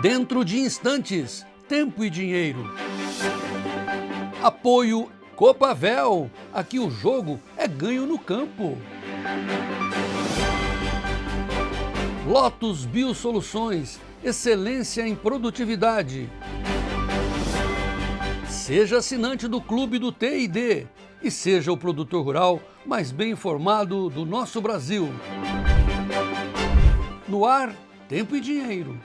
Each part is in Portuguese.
Dentro de instantes, tempo e dinheiro. Apoio Copavel. Aqui o jogo é ganho no campo. Lotus Biosoluções, excelência em produtividade. Seja assinante do Clube do TID e seja o produtor rural mais bem informado do nosso Brasil. No ar, tempo e dinheiro.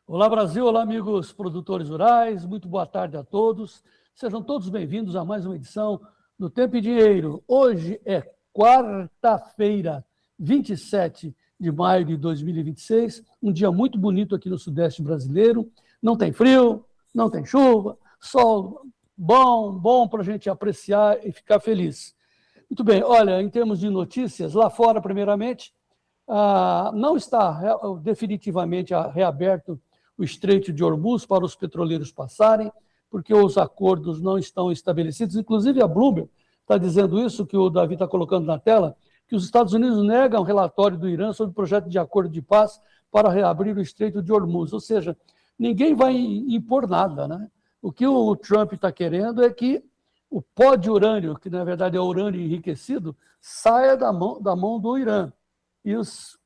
Olá Brasil, olá amigos produtores rurais, muito boa tarde a todos. Sejam todos bem-vindos a mais uma edição do Tempo e Dinheiro. Hoje é quarta-feira, 27 de maio de 2026, um dia muito bonito aqui no Sudeste brasileiro. Não tem frio, não tem chuva, sol bom para a gente apreciar e ficar feliz. Muito bem, olha, em termos de notícias, lá fora, primeiramente, não está definitivamente reaberto o Estreito de Hormuz para os petroleiros passarem, porque os acordos não estão estabelecidos. Inclusive, a Bloomberg está dizendo isso, que o Davi está colocando na tela, que os Estados Unidos negam o relatório do Irã sobre o projeto de acordo de paz para reabrir o Estreito de Hormuz. Ou seja, ninguém vai impor nada, né? O que o Trump está querendo é que o pó de urânio, que na verdade é urânio enriquecido, saia da mão do Irã. E os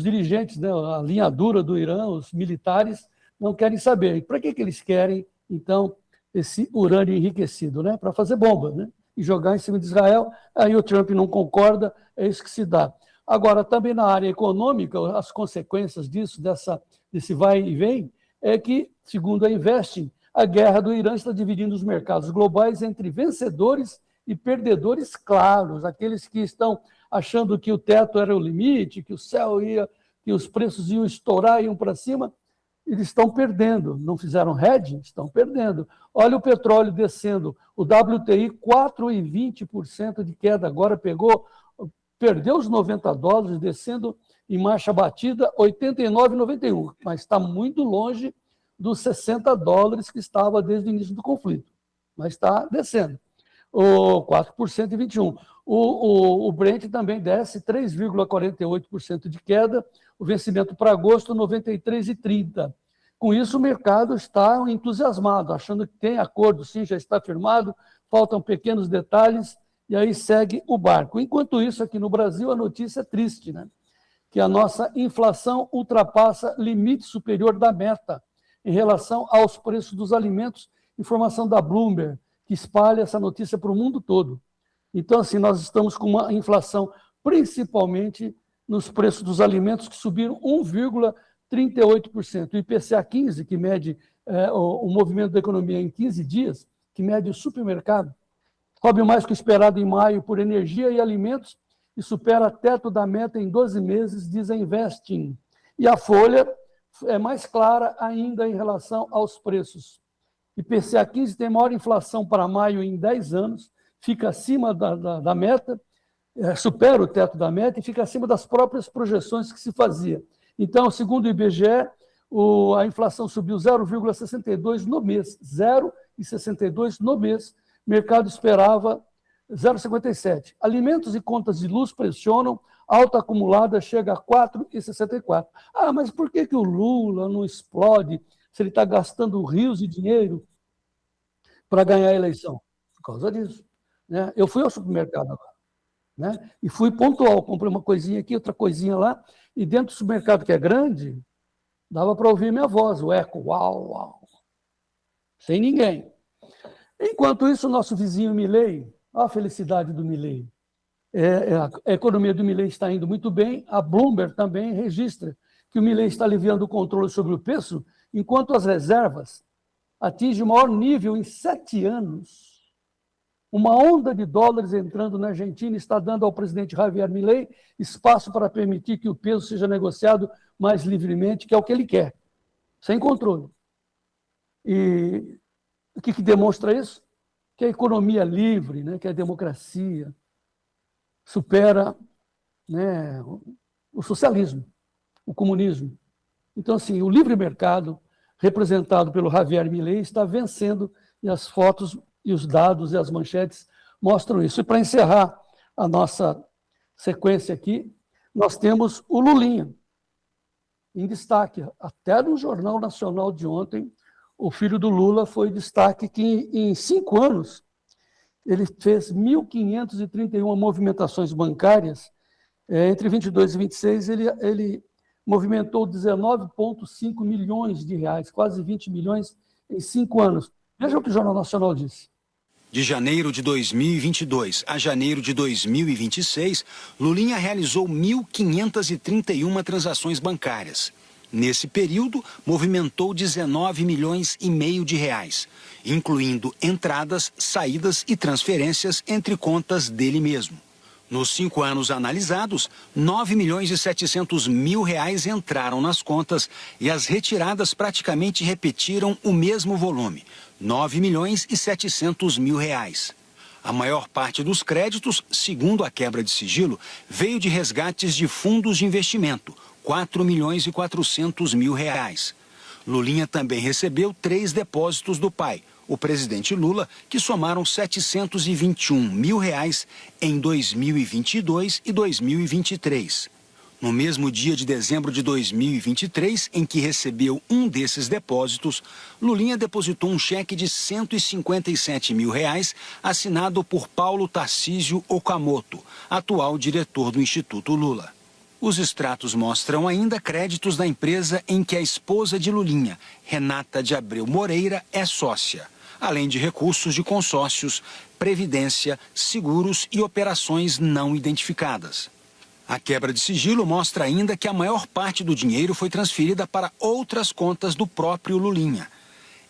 dirigentes, né, a linha dura do Irã, os militares, não querem saber. E para que eles querem, então, esse urânio enriquecido? Né? Para fazer bomba, né? E jogar em cima de Israel. Aí o Trump não concorda, é isso que se dá. Agora, também na área econômica, as consequências disso, desse vai e vem, é que, segundo a Investing, a guerra do Irã está dividindo os mercados globais entre vencedores e perdedores claros, aqueles que estão achando que o teto era o limite, que o céu ia, que os preços iam estourar, iam para cima, eles estão perdendo. Não fizeram hedge? Estão perdendo. Olha o petróleo descendo, o WTI 4,20% de queda, agora perdeu os $90, descendo em marcha batida 89,91, mas está muito longe dos $60 que estava desde o início do conflito, mas está descendo. O 4% e 21%. O Brent também desce 3,48% de queda, o vencimento para agosto 93,30%. Com isso, o mercado está entusiasmado, achando que tem acordo, sim, já está firmado, faltam pequenos detalhes, e aí segue o barco. Enquanto isso, aqui no Brasil, a notícia é triste, né? Que a nossa inflação ultrapassa limite superior da meta em relação aos preços dos alimentos, informação da Bloomberg, que espalha essa notícia para o mundo todo. Então, assim, nós estamos com uma inflação, principalmente nos preços dos alimentos, que subiram 1,38%. O IPCA 15, que mede o movimento da economia em 15 dias, que mede o supermercado, sobe mais que o esperado em maio por energia e alimentos e supera teto da meta em 12 meses, diz a Investing. E a folha é mais clara ainda em relação aos preços. IPCA 15 tem maior inflação para maio em 10 anos, fica acima da meta, supera o teto da meta e fica acima das próprias projeções que se fazia. Então, segundo o IBGE, a inflação subiu 0,62 no mês, 0,62 no mês, o mercado esperava 0,57. Alimentos e contas de luz pressionam, alta acumulada chega a 4,64. Mas por que o Lula não explode se ele está gastando rios de dinheiro para ganhar a eleição? Por causa disso. Né? Eu fui ao supermercado agora, né? E fui pontual, comprei uma coisinha aqui, outra coisinha lá, e dentro do supermercado, que é grande, dava para ouvir minha voz, o eco, uau, uau, sem ninguém. Enquanto isso, o nosso vizinho Milei, a felicidade do Milei, a economia do Milei está indo muito bem, a Bloomberg também registra que o Milei está aliviando o controle sobre o preço, enquanto as reservas atingem o maior nível em 7 anos. Uma onda de dólares entrando na Argentina está dando ao presidente Javier Milei espaço para permitir que o peso seja negociado mais livremente, que é o que ele quer, sem controle. E o que demonstra isso? Que a economia livre, né, que a democracia supera, né, o socialismo, o comunismo. Então, assim, o livre mercado, representado pelo Javier Milei, está vencendo, e as fotos e os dados e as manchetes mostram isso. E para encerrar a nossa sequência aqui, nós temos o Lulinha, em destaque. Até no Jornal Nacional de ontem, o filho do Lula foi destaque que em 5 anos ele fez 1.531 movimentações bancárias. Entre 22 e 26, ele movimentou 19,5 milhões de reais, quase 20 milhões em 5 anos. Veja o que o Jornal Nacional disse. De janeiro de 2022 a janeiro de 2026, Lulinha realizou 1.531 transações bancárias. Nesse período, movimentou 19 milhões e meio de reais, incluindo entradas, saídas e transferências entre contas dele mesmo. Nos 5 anos analisados, 9 milhões e 700 mil reais entraram nas contas e as retiradas praticamente repetiram o mesmo volume, 9 milhões e 700 mil reais. A maior parte dos créditos, segundo a quebra de sigilo, veio de resgates de fundos de investimento, 4 milhões e 400 mil reais. Lulinha também recebeu 3 depósitos do pai, o presidente Lula, que somaram 721 mil reais em 2022 e 2023. No mesmo dia de dezembro de 2023, em que recebeu um desses depósitos, Lulinha depositou um cheque de 157 mil reais assinado por Paulo Tarcísio Okamoto, atual diretor do Instituto Lula. Os extratos mostram ainda créditos da empresa em que a esposa de Lulinha, Renata de Abreu Moreira, é sócia, além de recursos de consórcios, previdência, seguros e operações não identificadas. A quebra de sigilo mostra ainda que a maior parte do dinheiro foi transferida para outras contas do próprio Lulinha.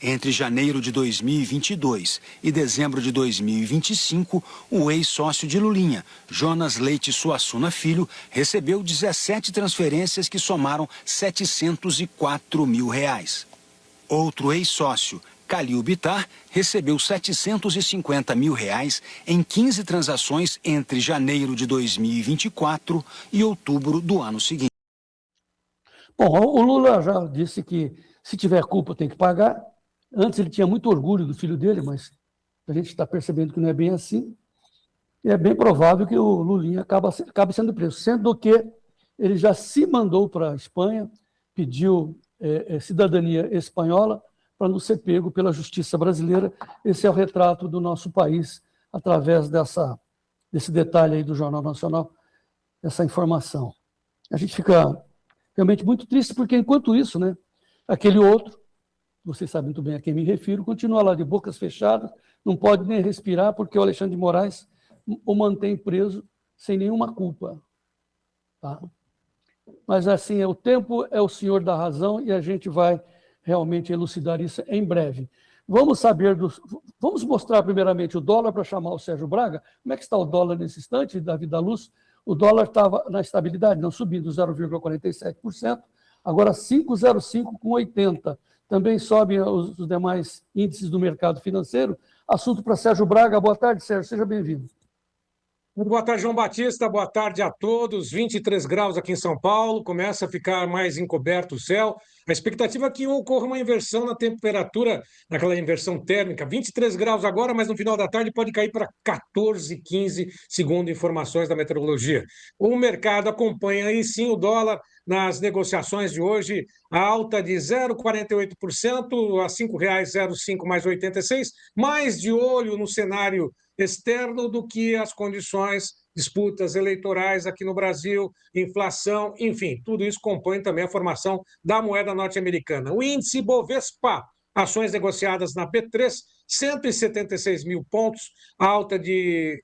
Entre janeiro de 2022 e dezembro de 2025, o ex-sócio de Lulinha, Jonas Leite Suassuna Filho, recebeu 17 transferências que somaram 704 mil reais. Outro ex-sócio, Calil Bittar, recebeu 750 mil reais em 15 transações entre janeiro de 2024 e outubro do ano seguinte. Bom, o Lula já disse que se tiver culpa tem que pagar. Antes ele tinha muito orgulho do filho dele, mas a gente está percebendo que não é bem assim. E é bem provável que o Lulinha acabe sendo preso, sendo que ele já se mandou para a Espanha, pediu cidadania espanhola para não ser pego pela justiça brasileira. Esse é o retrato do nosso país através desse detalhe aí do Jornal Nacional, essa informação. A gente fica realmente muito triste, porque enquanto isso, né, aquele outro, vocês sabem muito bem a quem me refiro, continua lá de bocas fechadas, não pode nem respirar, porque o Alexandre de Moraes o mantém preso sem nenhuma culpa. Tá? Mas assim, o tempo é o senhor da razão e a gente vai realmente elucidar isso em breve. Vamos mostrar primeiramente o dólar para chamar o Sérgio Braga. Como é que está o dólar nesse instante, Davi da Luz? O dólar estava na estabilidade, não subindo 0,47%, agora 5,05,80. Também sobem os demais índices do mercado financeiro. Assunto para Sérgio Braga. Boa tarde, Sérgio. Seja bem-vindo. Muito boa tarde, João Batista. Boa tarde a todos. 23 graus aqui em São Paulo. Começa a ficar mais encoberto o céu. A expectativa é que ocorra uma inversão na temperatura, naquela inversão térmica. 23 graus agora, mas no final da tarde pode cair para 14, 15, segundo informações da meteorologia. O mercado acompanha aí sim o dólar nas negociações de hoje, a alta de 0,48% a R$ 5,05 mais 86, mais de olho no cenário externo do que as condições, disputas eleitorais aqui no Brasil, inflação, enfim, tudo isso compõe também a formação da moeda norte-americana. O índice Bovespa, ações negociadas na B3, 176 mil pontos, alta de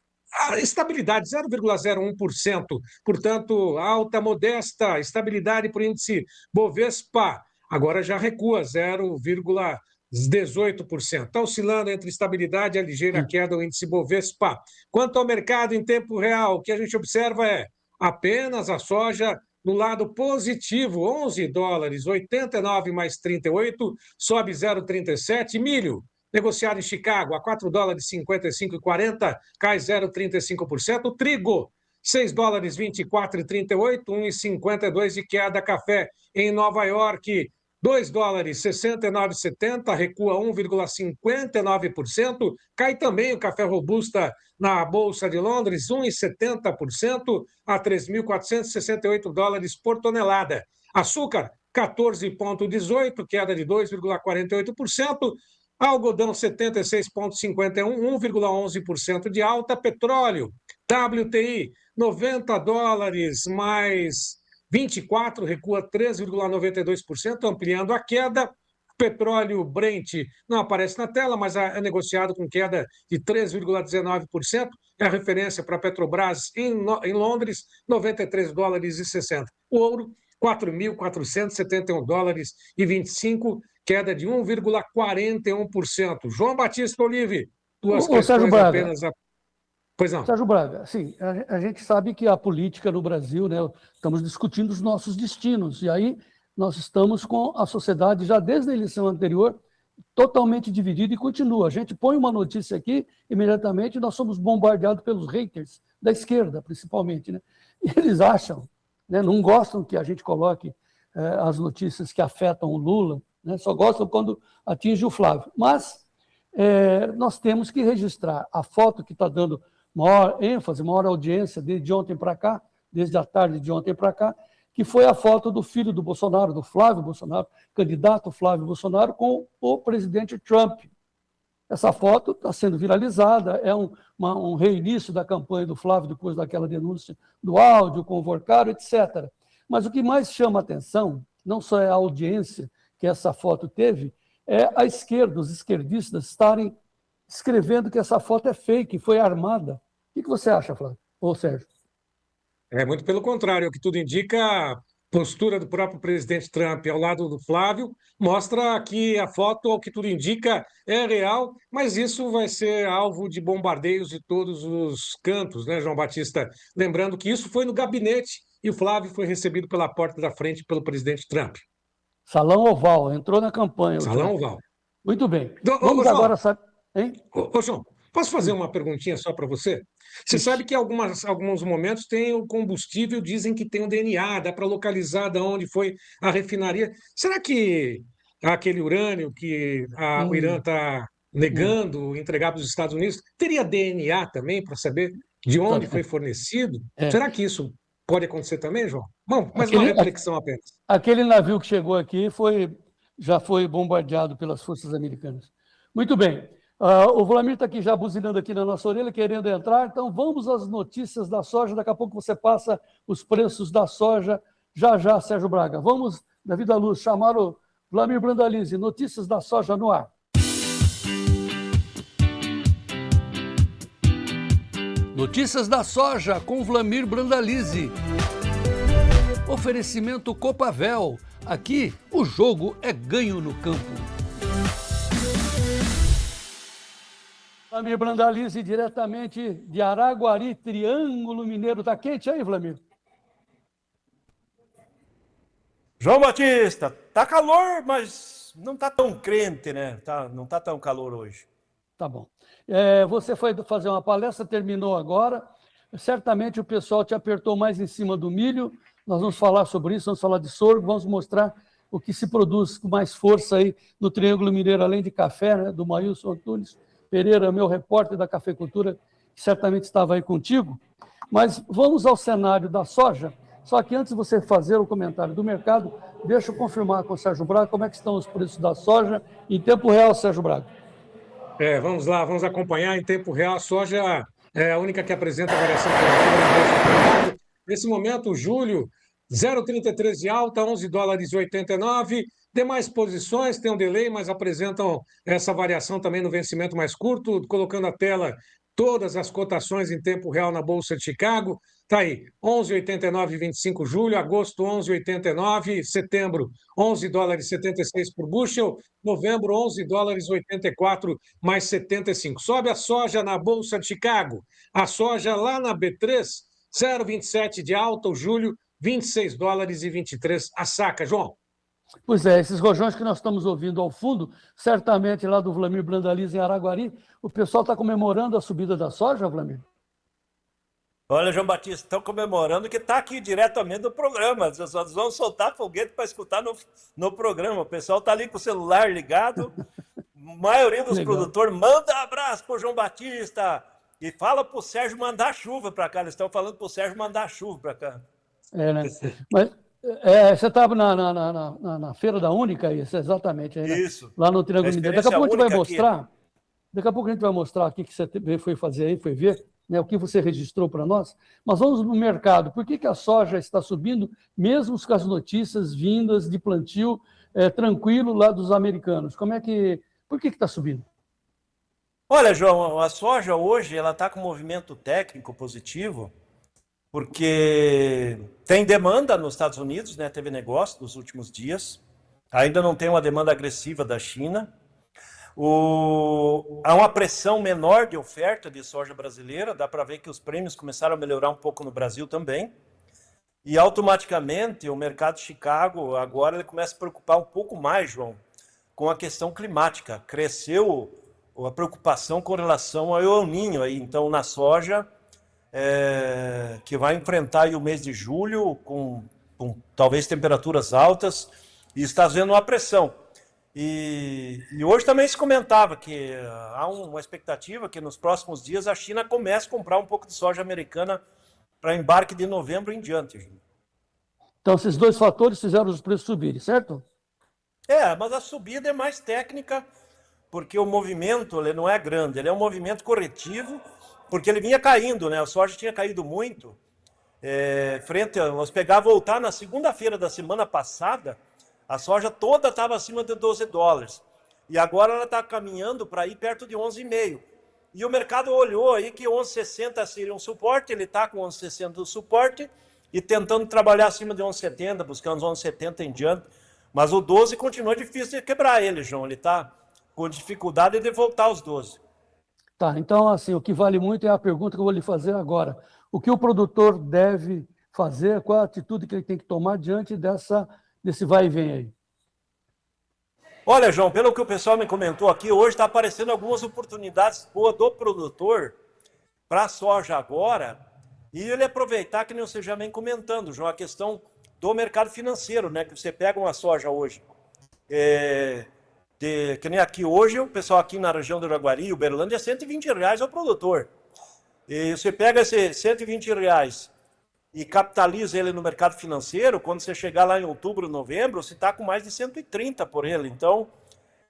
estabilidade 0,01%, portanto, alta modesta, estabilidade para o índice Bovespa, agora já recua 0,18%. Está oscilando entre estabilidade e a ligeira queda do índice Bovespa. Quanto ao mercado em tempo real, o que a gente observa é apenas a soja no lado positivo, 11 dólares, 89 mais 38, sobe 0,37. Milho, negociado em Chicago, a 4 dólares 55,40, cai 0,35%. Trigo, US$ 6,24,38, 1,52 de queda. Café em Nova York, US$ 2,69,70, recua 1,59%. Cai também o café robusta na Bolsa de Londres, 1,70% a US$ 3.468 por tonelada. Açúcar, 14,18, queda de 2,48%. Algodão, 76,51, 1,11% de alta. Petróleo, WTI, $90 mais 24, recua 3,92%, ampliando a queda. Petróleo Brent não aparece na tela, mas é negociado com queda de 3,19%. É a referência para a Petrobras em Londres, $93,60. O ouro, $4.471,25, queda de 1,41%. João Batista Olive, duas Ô, Sérgio questões Braga, apenas. Pois não. Sérgio Braga, sim, a gente sabe que a política no Brasil, né, estamos discutindo os nossos destinos, e aí nós estamos com a sociedade, já desde a eleição anterior, totalmente dividida e continua. A gente põe uma notícia aqui, imediatamente nós somos bombardeados pelos haters, da esquerda principalmente, né? E eles acham, né, não gostam que a gente coloque as notícias que afetam o Lula, né, só gostam quando atinge o Flávio. Mas nós temos que registrar a foto que está dando maior ênfase, maior audiência desde ontem para cá, desde a tarde de ontem para cá, que foi a foto do filho do Bolsonaro, do Flávio Bolsonaro, candidato Flávio Bolsonaro, com o presidente Trump. Essa foto está sendo viralizada, é um reinício da campanha do Flávio depois daquela denúncia do áudio com o Vorcaro, etc. Mas o que mais chama a atenção, não só é a audiência que essa foto teve, é a esquerda, os esquerdistas estarem escrevendo que essa foto é fake, foi armada. O que você acha, Flávio? Ou Sérgio? Muito pelo contrário, o que tudo indica, a postura do próprio presidente Trump ao lado do Flávio mostra que a foto, ao que tudo indica, é real, mas isso vai ser alvo de bombardeios de todos os cantos, né, João Batista? Lembrando que isso foi no gabinete e o Flávio foi recebido pela porta da frente pelo presidente Trump. Salão Oval, entrou na campanha. Salão Oval. Muito bem. Vamos agora saber. Hein? Ô, João, posso fazer uma perguntinha só para você? Você sabe que alguns momentos tem o combustível, dizem que tem o DNA, dá para localizar de onde foi a refinaria. Será que aquele urânio que o Irã está negando entregar para os Estados Unidos teria DNA também para saber de onde foi fornecido? Será que isso pode acontecer também, João? Bom, mas uma reflexão apenas. Aquele navio que chegou aqui já foi bombardeado pelas forças americanas. Muito bem. O Vlamir está aqui já buzinando aqui na nossa orelha, querendo entrar. Então, vamos às notícias da soja. Daqui a pouco você passa os preços da soja. Já, Sérgio Braga. Vamos, Davi da Luz, chamar o Vlamir Brandalize. Notícias da soja no ar. Notícias da soja com Vlamir Brandalize. Oferecimento Copavel. Aqui, o jogo é ganho no campo. Vlamir Brandalize, diretamente de Araguari, Triângulo Mineiro. Está quente aí, Vlamir? João Batista, tá calor, mas não tá tão crente, né? Não tá tão calor hoje. Tá bom. Você foi fazer uma palestra, terminou agora. Certamente o pessoal te apertou mais em cima do milho. Nós vamos falar sobre isso, vamos falar de sorgo, vamos mostrar o que se produz com mais força aí no Triângulo Mineiro, além de café, né, do Maílson Antunes Pereira, meu repórter da cafeicultura, que certamente estava aí contigo. Mas vamos ao cenário da soja. Só que antes de você fazer o comentário do mercado, deixa eu confirmar com o Sérgio Braga como é que estão os preços da soja em tempo real, Sérgio Braga. Vamos lá, vamos acompanhar em tempo real. A soja é a única que apresenta variação positiva. Nesse momento, julho, 0,33 de alta, $11,89. Demais posições têm um delay, mas apresentam essa variação também no vencimento mais curto, colocando na tela todas as cotações em tempo real na Bolsa de Chicago. Está aí, 11,89,25 julho, agosto 11,89, setembro $11,76 por bushel, novembro $11,84 mais 75. Sobe a soja na Bolsa de Chicago, a soja lá na B3, 0,27 de alta, o julho, $26,23 a saca. João. Pois é, esses rojões que nós estamos ouvindo ao fundo, certamente lá do Vlamir Brandalize em Araguari, o pessoal está comemorando a subida da soja, Vlamir? Olha, João Batista, estão comemorando que está aqui diretamente no programa. Nós vamos soltar foguete para escutar no programa. O pessoal está ali com o celular ligado. A maioria dos Legal. produtores manda abraço para o João Batista e fala para o Sérgio mandar chuva para cá. Eles estão falando para o Sérgio mandar chuva para cá. É, né? Mas você estava na Feira da Única, isso, exatamente, aí, né? Isso. Lá no Triângulo A Mineiro. Daqui a pouco a gente vai experiência única mostrar. Daqui a pouco a gente vai mostrar aqui que você foi fazer aí, foi ver, né, o que você registrou para nós. Mas vamos no mercado. Por que a soja está subindo, mesmo com as notícias vindas de plantio tranquilo lá dos americanos? Por que está subindo? Olha, João, a soja hoje ela está com um movimento técnico positivo, porque tem demanda nos Estados Unidos, né? Teve negócio nos últimos dias. Ainda não tem uma demanda agressiva da China. Há uma pressão menor de oferta de soja brasileira, dá para ver que os prêmios começaram a melhorar um pouco no Brasil também. E automaticamente o mercado de Chicago agora ele começa a preocupar um pouco mais, João, com a questão climática. Cresceu a preocupação com relação ao El Niño aí, então na soja, que vai enfrentar aí o mês de julho com talvez temperaturas altas e está havendo uma pressão. E hoje também se comentava que há uma expectativa que nos próximos dias a China comece a comprar um pouco de soja americana para embarque de novembro em diante. Então, esses dois fatores fizeram os preços subirem, certo? Mas a subida é mais técnica, porque o movimento ele não é grande, ele é um movimento corretivo, porque ele vinha caindo, né? A soja tinha caído muito. Vamos voltar na segunda-feira da semana passada, a soja toda estava acima de $12. E agora ela está caminhando para ir perto de 11,5. E o mercado olhou aí que 11,60 seria um suporte, ele está com 11,60 do suporte e tentando trabalhar acima de 11,70, buscando 11,70 em diante. Mas o 12 continua difícil de quebrar ele, João. Ele está com dificuldade de voltar aos 12. Tá, então, assim, o que vale muito é a pergunta que eu vou lhe fazer agora. O que o produtor deve fazer, qual a atitude que ele tem que tomar diante desse vai e vem aí? Olha, João, pelo que o pessoal me comentou aqui, hoje está aparecendo algumas oportunidades boas do produtor para a soja agora, e ele aproveitar, que nem você já vem comentando, João, a questão do mercado financeiro, né? Que você pega uma soja hoje, que nem aqui hoje, o pessoal aqui na região do Jaguari, Uberlândia, é R$120 ao produtor. E você pega esses R$120 e capitaliza ele no mercado financeiro, quando você chegar lá em outubro, novembro, você está com mais de 130 por ele. Então,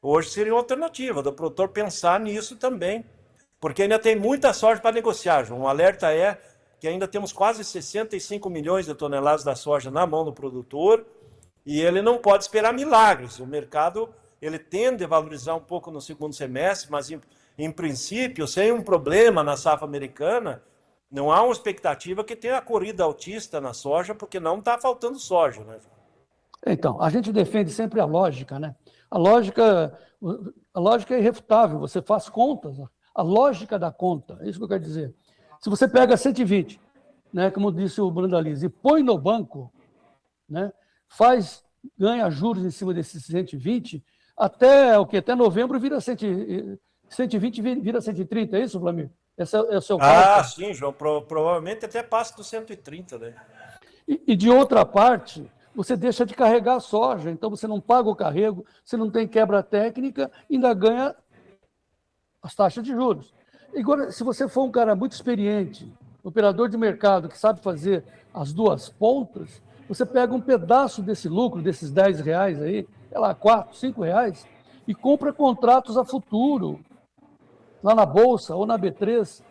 hoje seria uma alternativa do produtor pensar nisso também, porque ainda tem muita soja para negociar, João. O alerta é que ainda temos quase 65 milhões de toneladas da soja na mão do produtor e ele não pode esperar milagres. O mercado ele tende a valorizar um pouco no segundo semestre, mas em princípio, sem um problema na safra americana, não há uma expectativa que tenha a corrida altista na soja, porque não está faltando soja, né? Então, a gente defende sempre a lógica, né? A lógica é irrefutável, você faz contas, a lógica da conta, é isso que eu quero dizer. Se você pega 120, né, como disse o Brandalize, e põe no banco, né, ganha juros em cima desses 120, até novembro vira 120, vira 130, é isso, Flamir? Esse é o seu cálculo? Sim, João, provavelmente até passa dos 130, né? E de outra parte, você deixa de carregar a soja, então você não paga o carrego, você não tem quebra técnica, ainda ganha as taxas de juros. Agora, se você for um cara muito experiente, operador de mercado que sabe fazer as duas pontas, você pega um pedaço desse lucro, desses R$10 aí, sei lá, R$4, R$5, e compra contratos a futuro, lá na Bolsa ou na B3.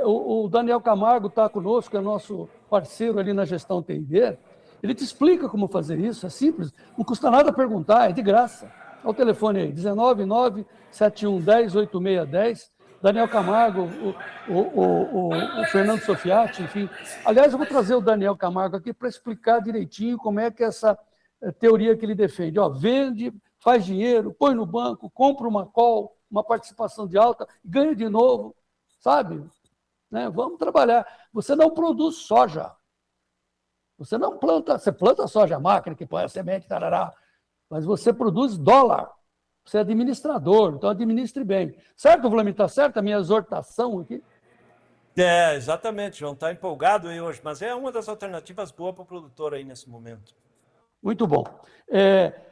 O Daniel Camargo está conosco, é nosso parceiro ali na gestão TID. Ele te explica como fazer isso, é simples, não custa nada perguntar, é de graça. Olha o telefone aí, 199-7110-8610. Daniel Camargo, o Fernando Sofiati, enfim. Aliás, eu vou trazer o Daniel Camargo aqui para explicar direitinho como é que essa teoria que ele defende. Vende, faz dinheiro, põe no banco, compra uma call, uma participação de alta, ganha de novo, sabe? Né? Vamos trabalhar. Você não produz soja. Você não planta, você planta soja máquina, que põe a semente, tarará, mas você produz dólar. Você é administrador, então administre bem. Certo, Vlamir? Está certa a minha exortação aqui? É, exatamente, João. Está empolgado aí hoje, mas é uma das alternativas boas para o produtor aí nesse momento. Muito bom.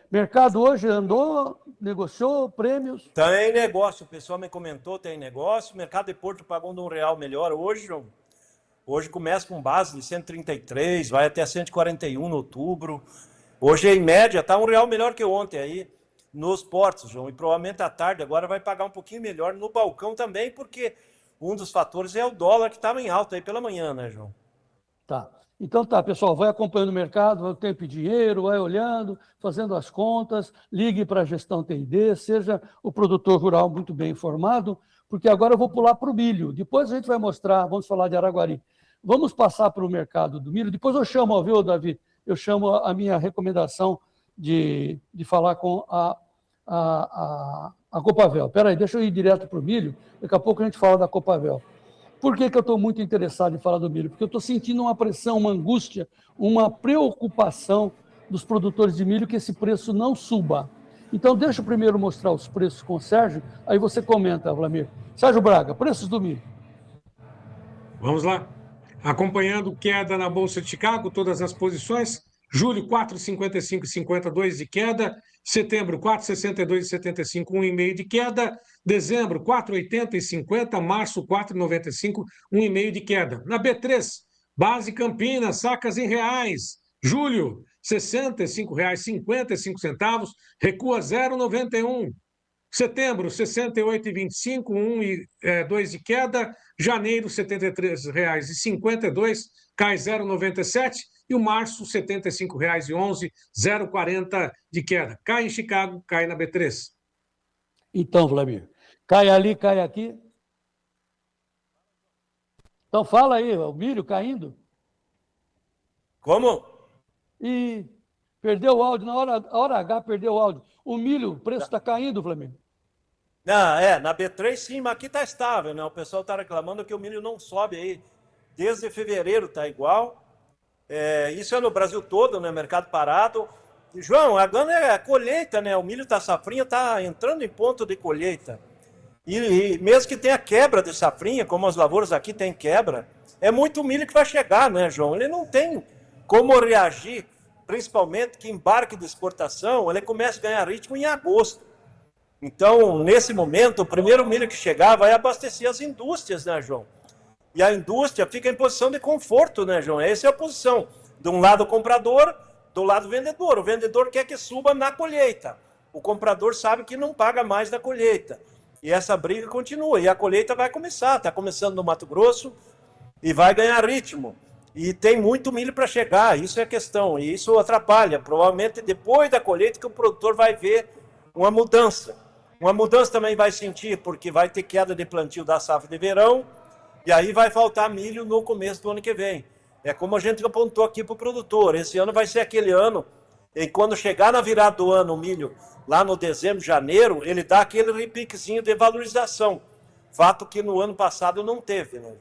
Mercado hoje andou, negociou prêmios? Tem negócio, o pessoal me comentou, tem negócio. O mercado de Porto pagou de R$ 1 melhor hoje, João. Hoje começa com base de 133, vai até 141 no outubro. Hoje, em média, está R$ 1 melhor que ontem aí nos portos, João. E provavelmente à tarde agora vai pagar um pouquinho melhor no balcão também, porque um dos fatores é o dólar que estava em alta aí pela manhã, né, João? Tá. Então tá, pessoal, vai acompanhando o mercado, vai o tempo e dinheiro, vai olhando, fazendo as contas, ligue para a gestão TID, seja o produtor rural muito bem informado, porque agora eu vou pular para o milho. Depois a gente vai mostrar, vamos falar de Araguari. Vamos passar para o mercado do milho. Depois eu chamo, viu, Davi? Eu chamo a minha recomendação de falar com a Copavel. Espera aí, deixa eu ir direto para o milho, daqui a pouco a gente fala da Copavel. Por que eu estou muito interessado em falar do milho? Porque eu estou sentindo uma pressão, uma angústia, uma preocupação dos produtores de milho que esse preço não suba. Então, deixa eu primeiro mostrar os preços com o Sérgio, aí você comenta, Vlamir. Sérgio Braga, preços do milho. Vamos lá. Acompanhando queda na Bolsa de Chicago, todas as posições. Julho, 4,55,52 de queda. Setembro, 4,62,75, 1,5 de queda. Dezembro, 4,80,50. Março, 4,95, 1,5 de queda. Na B3, base Campinas, sacas em reais. Julho, R$ 65,55, recua 0,91. Setembro, R$ 68,25, 1,2 de queda. Janeiro, R$ 73,52, cai 0,97. E o março, R$ 75,11, 0,40 de queda. Cai em Chicago, cai na B3. Então, Vlamir, cai ali, cai aqui. Então fala aí, o milho caindo. Como? E perdeu o áudio, na hora H perdeu o áudio. O milho, o preço está caindo, Vlamir. Na B3 sim, mas aqui está estável, né? O pessoal está reclamando que o milho não sobe aí. Desde fevereiro está igual. Isso é no Brasil todo, né? Mercado parado. E, João, agora é a colheita, né? O milho está safrinha, está entrando em ponto de colheita. E mesmo que tenha quebra de safrinha, como as lavouras aqui tem quebra, é muito milho que vai chegar, né, João? Ele não tem como reagir, principalmente que embarque de exportação, ele começa a ganhar ritmo em agosto. Então, nesse momento, o primeiro milho que chegar vai abastecer as indústrias, né, João? E a indústria fica em posição de conforto, né, João? Essa é a posição. De um lado o comprador, do lado o vendedor. O vendedor quer que suba na colheita. O comprador sabe que não paga mais da colheita. E essa briga continua. E a colheita vai começar. Está começando no Mato Grosso e vai ganhar ritmo. E tem muito milho para chegar. Isso é a questão. E isso atrapalha. Provavelmente depois da colheita que o produtor vai ver uma mudança. Uma mudança também vai sentir, porque vai ter queda de plantio da safra de verão. E aí vai faltar milho no começo do ano que vem. É como a gente apontou aqui para o produtor. Esse ano vai ser aquele ano, e quando chegar na virada do ano o milho, lá no dezembro, janeiro, ele dá aquele repiquezinho de valorização. Fato que no ano passado não teve, né?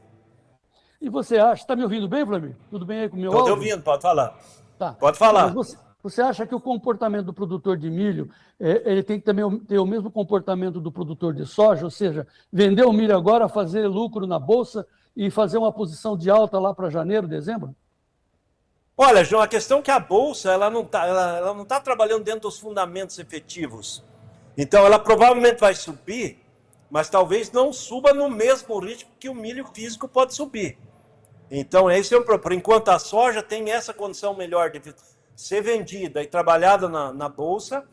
E você acha, está me ouvindo bem, Vlamir? Tudo bem aí com o meu áudio? Estou te ouvindo, pode falar. Tá. Pode falar. Mas você acha que o comportamento do produtor de milho, ele tem que também ter o mesmo comportamento do produtor de soja, ou seja, vender o milho agora, fazer lucro na bolsa e fazer uma posição de alta lá para janeiro, dezembro? Olha, João, a questão é que a bolsa ela não tá trabalhando dentro dos fundamentos efetivos. Então, ela provavelmente vai subir, mas talvez não suba no mesmo ritmo que o milho físico pode subir. Então, esse é o problema. Por enquanto, a soja tem essa condição melhor de ser vendida e trabalhada na bolsa,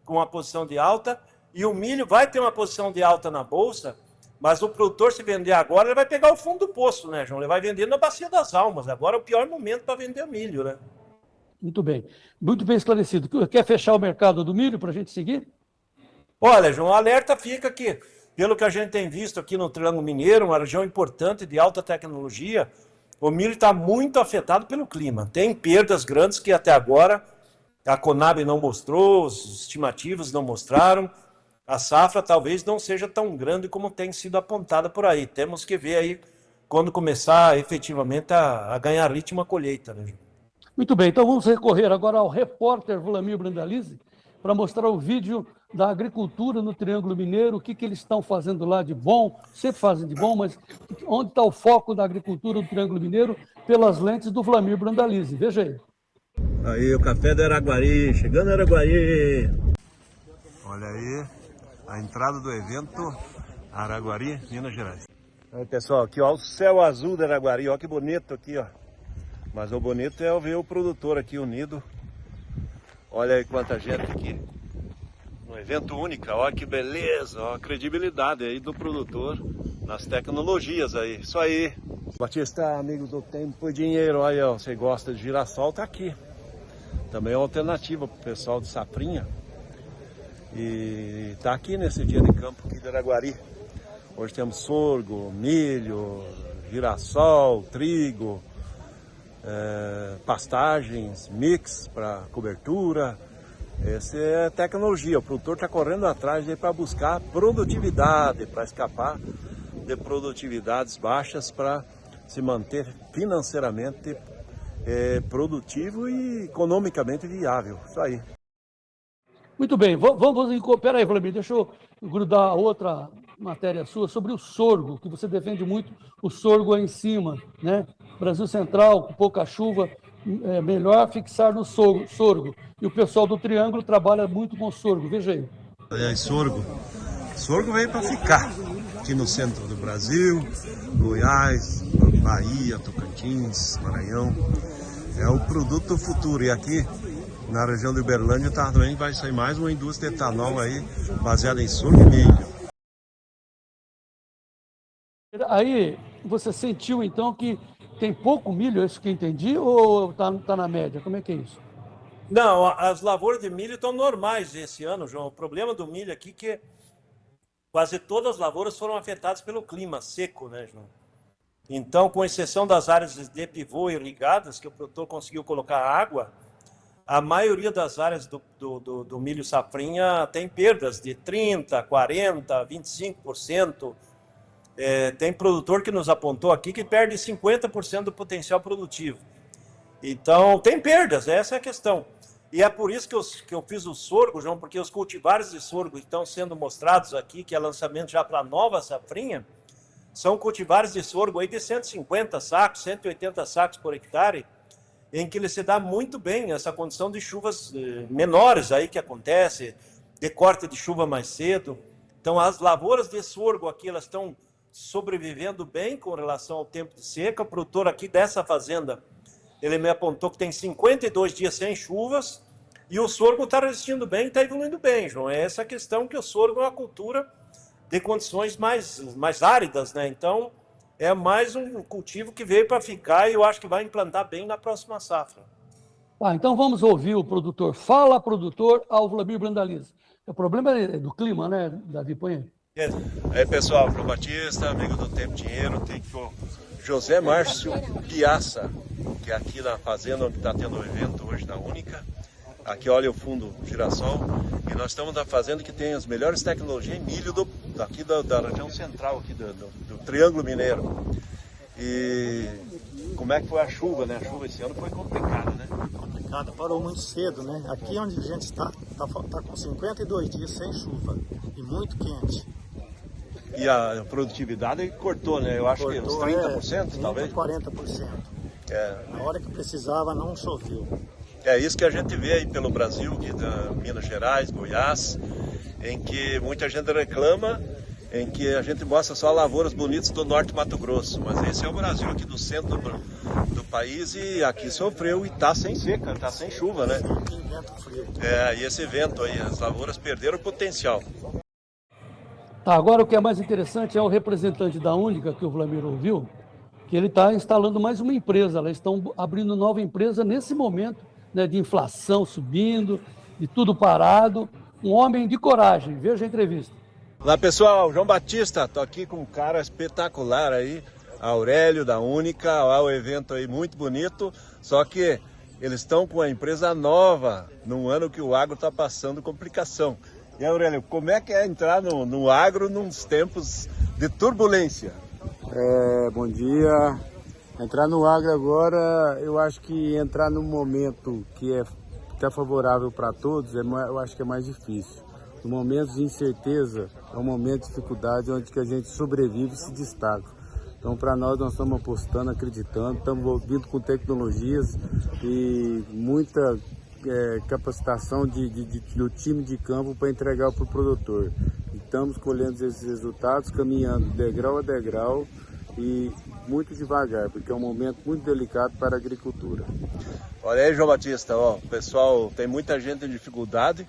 com uma posição de alta, e o milho vai ter uma posição de alta na bolsa, mas o produtor, se vender agora, ele vai pegar o fundo do poço, né, João? Ele vai vender na bacia das almas. Agora é o pior momento para vender milho, né? Muito bem esclarecido. Quer fechar o mercado do milho para a gente seguir? Olha, João, o alerta fica que, pelo que a gente tem visto aqui no Triângulo Mineiro, uma região importante de alta tecnologia, o milho está muito afetado pelo clima. Tem perdas grandes que até agora a Conab não mostrou, os estimativos não mostraram. A safra talvez não seja tão grande como tem sido apontada por aí. Temos que ver aí quando começar efetivamente a ganhar ritmo a colheita, né? Muito bem, então vamos recorrer agora ao repórter Vlamir Brandalize para mostrar o vídeo da agricultura no Triângulo Mineiro, o que eles estão fazendo lá de bom, sempre fazem de bom, mas onde está o foco da agricultura do Triângulo Mineiro pelas lentes do Vlamir Brandalize. Veja aí. Aí o café do Araguari, chegando Araguari. Olha aí a entrada do evento Araguari, Minas Gerais. Aí pessoal, aqui ó, o céu azul do Araguari, ó que bonito aqui ó. Mas o bonito é ver o produtor aqui unido. Olha aí quanta gente aqui. Um evento único, olha que beleza, ó, a credibilidade aí do produtor nas tecnologias aí. Isso aí. Batista, amigo do Tempo e Dinheiro, aí ó, você gosta de girassol, tá aqui. Também é uma alternativa para o pessoal de Safrinha. E tá aqui nesse dia de campo aqui de Araguari. Hoje temos sorgo, milho, girassol, trigo, pastagens, mix para cobertura. Essa é a tecnologia. O produtor está correndo atrás para buscar produtividade, para escapar de produtividades baixas, para se manter financeiramente produtivo e economicamente viável. Isso aí. Muito bem, vamos. Pera aí, Vlamir, deixa eu grudar outra matéria sua sobre o sorgo, que você defende muito o sorgo aí em cima, né? Brasil Central, com pouca chuva, é melhor fixar no sorgo. E o pessoal do Triângulo trabalha muito com sorgo, veja aí. Aliás, sorgo. Sorgo veio para ficar aqui no centro do Brasil, Goiás, Bahia, Tocantins, Maranhão. É o produto futuro. E aqui na região de Uberlândia também vai sair mais uma indústria de etanol aí, baseada em sorgo e milho. Aí você sentiu então que tem pouco milho, é isso que eu entendi, ou tá na média? Como é que é isso? Não, as lavouras de milho estão normais esse ano, João. O problema do milho aqui é que quase todas as lavouras foram afetadas pelo clima seco, né, João? Então, com exceção das áreas de pivô irrigadas, que o produtor conseguiu colocar água, a maioria das áreas do milho safrinha tem perdas de 30%, 40%, 25%. Tem produtor que nos apontou aqui que perde 50% do potencial produtivo. Então, tem perdas, essa é a questão. E é por isso que eu fiz o sorgo, João, porque os cultivares de sorgo estão sendo mostrados aqui, que é lançamento já para a nova safrinha, são cultivares de sorgo aí de 150 sacos, 180 sacos por hectare, em que ele se dá muito bem essa condição de chuvas menores aí que acontece, de corte de chuva mais cedo. Então, as lavouras de sorgo aqui, elas estão sobrevivendo bem com relação ao tempo de seca. O produtor aqui dessa fazenda, ele me apontou que tem 52 dias sem chuvas e o sorgo está resistindo bem, está evoluindo bem, João. É essa questão que o sorgo é uma cultura de condições mais áridas, né? Então, é mais um cultivo que veio para ficar e eu acho que vai implantar bem na próxima safra. Então vamos ouvir o produtor. Fala, produtor, ao Vlamir Brandalize. O problema é do clima, né, Davi? Põe aí. Aí pessoal, João Batista, amigo do Tempo e Dinheiro, tem o José Márcio Piaça, que é aqui na fazenda onde está tendo o evento hoje na Única. Aqui olha o fundo girassol e nós estamos na fazenda que tem as melhores tecnologias em milho daqui da região central aqui do Triângulo Mineiro. E como é que foi a chuva, né? A chuva esse ano foi complicada, né? Complicada, parou muito cedo, né? Aqui onde a gente está com 52 dias sem chuva e muito quente. E a produtividade cortou, né? Eu acho que uns 30%, talvez? 40%. Na hora que precisava, não choveu. É isso que a gente vê aí pelo Brasil, aqui da Minas Gerais, Goiás, em que muita gente reclama, em que a gente mostra só lavouras bonitas do norte do Mato Grosso. Mas esse é o Brasil aqui do centro do país e aqui sofreu e está sem seca, está sem chuva, né? Tem vento frio. E esse vento aí, as lavouras perderam o potencial. Tá, agora o que é mais interessante é o representante da Única, que o Vlamir ouviu, que ele está instalando mais uma empresa. Elas estão abrindo nova empresa nesse momento, né, de inflação subindo, de tudo parado. Um homem de coragem. Veja a entrevista. Olá pessoal, João Batista, estou aqui com um cara espetacular aí, Aurélio da Única, o evento aí muito bonito, só que eles estão com a empresa nova, num ano que o agro está passando complicação. E Aurélio, como é que é entrar no agro nos tempos de turbulência? Bom dia. Entrar no agro agora, eu acho que entrar num momento que é favorável para todos, eu acho que é mais difícil. Em momentos de incerteza, é um momento de dificuldade onde que a gente sobrevive e se destaca. Então, para nós estamos apostando, acreditando, estamos vindo com tecnologias e muita capacitação do time de campo para entregar para o produtor. E estamos colhendo esses resultados, caminhando degrau a degrau e muito devagar, porque é um momento muito delicado para a agricultura. Olha aí, João Batista, ó, pessoal, tem muita gente em dificuldade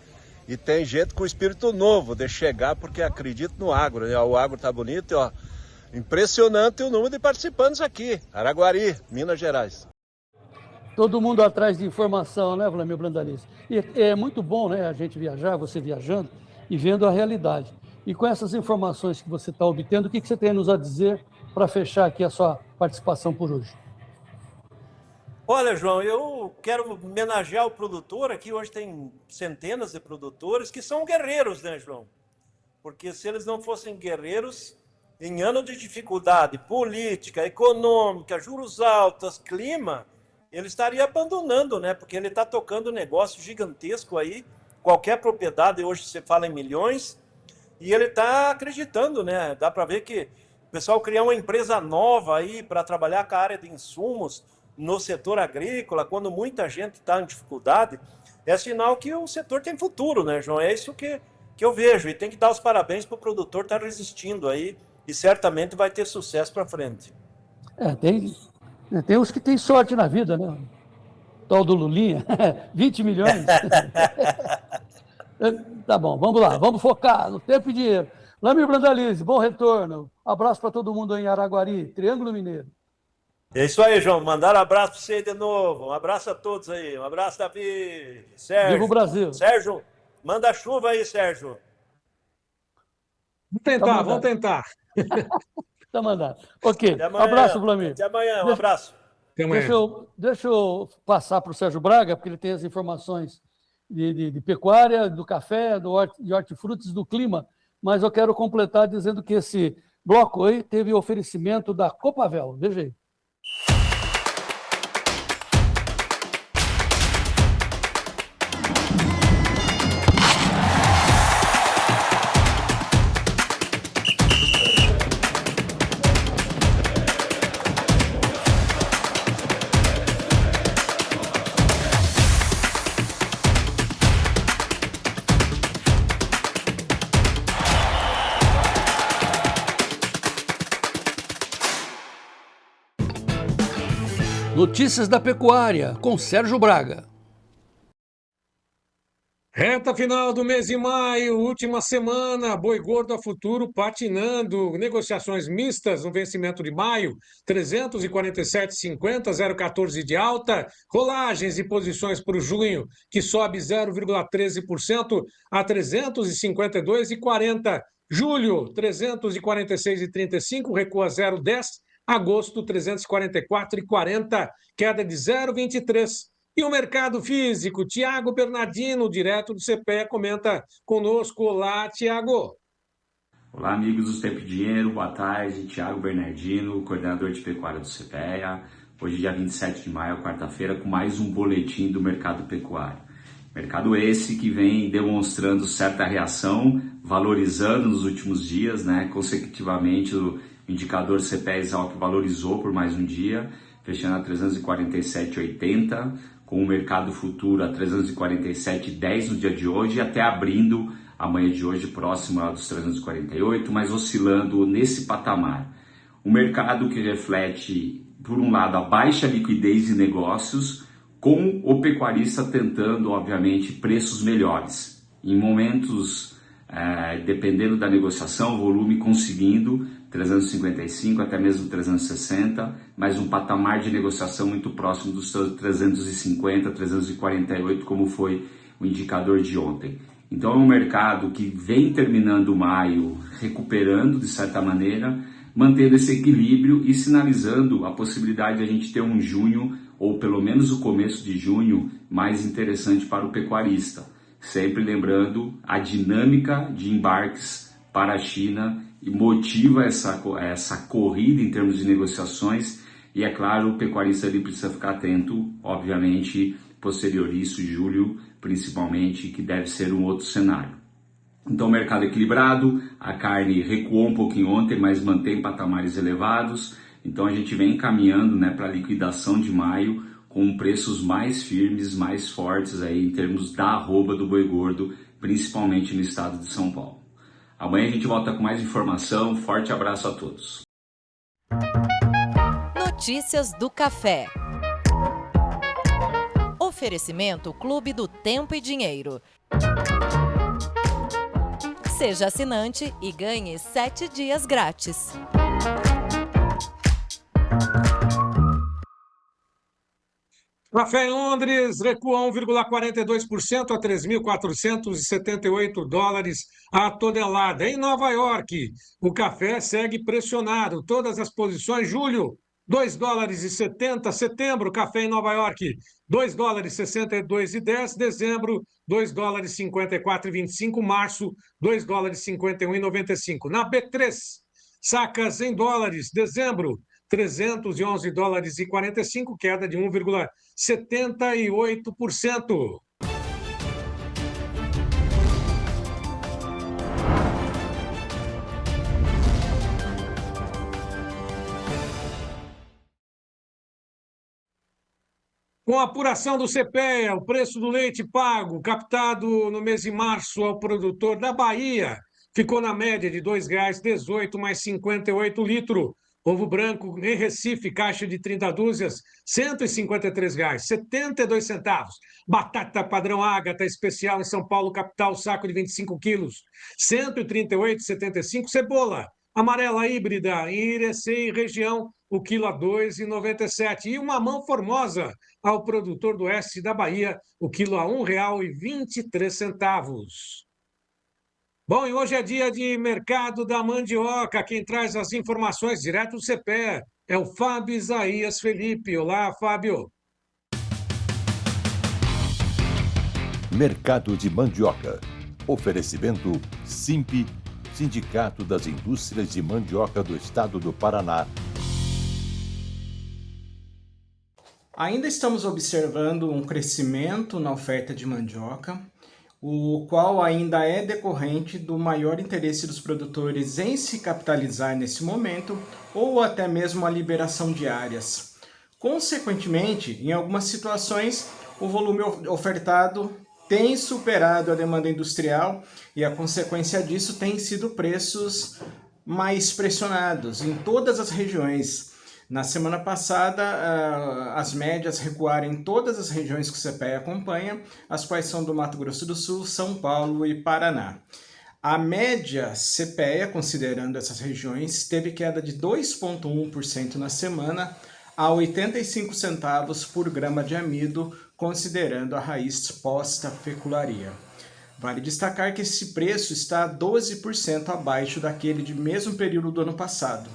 e tem gente com espírito novo de chegar porque acredita no agro, né? O agro tá bonito, ó. Impressionante o número de participantes aqui, Araguari, Minas Gerais. Todo mundo atrás de informação, né, Vlamir Brandalize? E é muito bom, né, a gente viajar, você viajando e vendo a realidade. E com essas informações que você está obtendo, o que você tem a nos a dizer para fechar aqui a sua participação por hoje? Olha, João, eu quero homenagear o produtor. Aqui hoje tem centenas de produtores que são guerreiros, né, João? Porque se eles não fossem guerreiros, em ano de dificuldade política, econômica, juros altos, clima, ele estaria abandonando, né? Porque ele está tocando um negócio gigantesco aí. Qualquer propriedade hoje você fala em milhões e ele está acreditando, né? Dá para ver que o pessoal criar uma empresa nova aí para trabalhar com a área de insumos no setor agrícola, quando muita gente está em dificuldade, é sinal que o setor tem futuro, né, João? É isso que eu vejo. E tem que dar os parabéns para o produtor estar resistindo aí e certamente vai ter sucesso para frente. Tem uns que têm sorte na vida, né? Tal do Lulinha, 20 milhões. Tá bom, vamos lá, vamos focar no tempo e dinheiro. Vlamir Brandalize, bom retorno. Abraço para todo mundo aí em Araguari, Triângulo Mineiro. É isso aí, João. Mandaram um abraço para você de novo. Um abraço a todos aí. Um abraço, Davi. Sérgio. Viva o Brasil. Sérgio, manda chuva aí, Sérgio. Vamos tentar. Tá mandado. Ok, Até amanhã. abraço, Vlamir. Até amanhã, um abraço. Até amanhã. Deixa eu passar para o Sérgio Braga, porque ele tem as informações de pecuária, do café, de hortifrutis, do clima, mas eu quero completar dizendo que esse bloco aí teve oferecimento da Copavel. Veja aí. Notícias da Pecuária, com Sérgio Braga. Reta final do mês de maio, última semana, boi gordo a futuro patinando, negociações mistas no vencimento de maio, 347,50, 0,14 de alta, rolagens e posições para o junho, que sobe 0,13% a 352,40. Julho, 346,35, recua 0,10. Agosto, 344,40, queda de 0,23. E o mercado físico, Tiago Bernardino, direto do CPEA, comenta conosco. Olá, Tiago. Olá, amigos do Tempo e Dinheiro, boa tarde. Tiago Bernardino, coordenador de pecuária do CPEA. Hoje, dia 27 de maio, quarta-feira, com mais um boletim do mercado pecuário. Mercado esse que vem demonstrando certa reação, valorizando nos últimos dias, né, consecutivamente o indicador CPEA-Exalc valorizou por mais um dia, fechando a 347,80, com o mercado futuro a 347,10 no dia de hoje, até abrindo amanhã de hoje próximo dos 348, mas oscilando nesse patamar. Um mercado que reflete, por um lado, a baixa liquidez de negócios, com o pecuarista tentando, obviamente, preços melhores. Em momentos, dependendo da negociação, o volume conseguindo 355, até mesmo 360, mas um patamar de negociação muito próximo dos 350, 348, como foi o indicador de ontem. Então é um mercado que vem terminando maio, recuperando de certa maneira, mantendo esse equilíbrio e sinalizando a possibilidade de a gente ter um junho, ou pelo menos o começo de junho, mais interessante para o pecuarista. Sempre lembrando a dinâmica de embarques para a China e motiva essa corrida em termos de negociações. E é claro, o pecuarista ele precisa ficar atento, obviamente, posterior isso, julho, principalmente, que deve ser um outro cenário. Então, mercado equilibrado, a carne recuou um pouquinho ontem, mas mantém patamares elevados. Então, a gente vem caminhando, né, para a liquidação de maio com preços mais firmes, mais fortes aí em termos da arroba do boi gordo, principalmente no estado de São Paulo. Amanhã a gente volta com mais informação. Forte abraço a todos. Notícias do Café. Oferecimento Clube do Tempo e Dinheiro. Seja assinante e ganhe 7 dias grátis. Café em Londres recua 1,42% a 3.478 dólares a tonelada. Em Nova York, o café segue pressionado. Todas as posições, julho, 2 dólares e 70. Setembro, café em Nova York, 2 dólares e 62,10. Dezembro, 2 dólares e 54,25. Março, 2 dólares e 51,95. Na B3, sacas em dólares. Dezembro, 311 dólares e 45, queda de 1,78%. Com a apuração do CPEA, o preço do leite pago, captado no mês de março ao produtor da Bahia, ficou na média de R$ 2,18 mais 58 litros. Ovo branco em Recife, caixa de 30 dúzias, R$ 153,72. Batata padrão Ágata especial em São Paulo, capital, saco de 25 quilos, R$ 138,75. Cebola amarela híbrida em Irecê, região, o quilo a R$ 2,97. E uma mamão formosa ao produtor do oeste da Bahia, o quilo a R$ 1,23. Bom, e hoje é dia de mercado da mandioca. Quem traz as informações direto do CPEA é o Fábio Isaías Felipe. Olá, Fábio. Mercado de mandioca. Oferecimento Simp, Sindicato das Indústrias de Mandioca do Estado do Paraná. Ainda estamos observando um crescimento na oferta de mandioca, o qual ainda é decorrente do maior interesse dos produtores em se capitalizar nesse momento ou até mesmo a liberação de áreas. Consequentemente, em algumas situações, o volume ofertado tem superado a demanda industrial e a consequência disso tem sido preços mais pressionados em todas as regiões. Na semana passada, as médias recuaram em todas as regiões que o CPEA acompanha, as quais são do Mato Grosso do Sul, São Paulo e Paraná. A média CPEA, considerando essas regiões, teve queda de 2,1% na semana a 85 centavos por grama de amido, considerando a raiz posta-fecularia. Vale destacar que esse preço está 12% abaixo daquele de mesmo período do ano passado.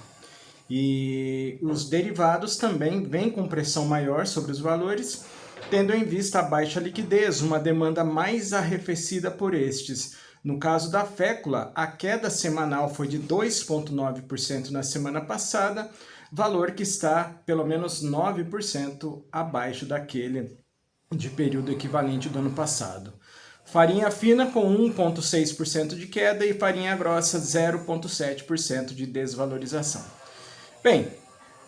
E os derivados também vêm com pressão maior sobre os valores, tendo em vista a baixa liquidez, uma demanda mais arrefecida por estes. No caso da fécula, a queda semanal foi de 2,9% na semana passada, valor que está pelo menos 9% abaixo daquele de período equivalente do ano passado. Farinha fina com 1,6% de queda e farinha grossa 0,7% de desvalorização. Bem,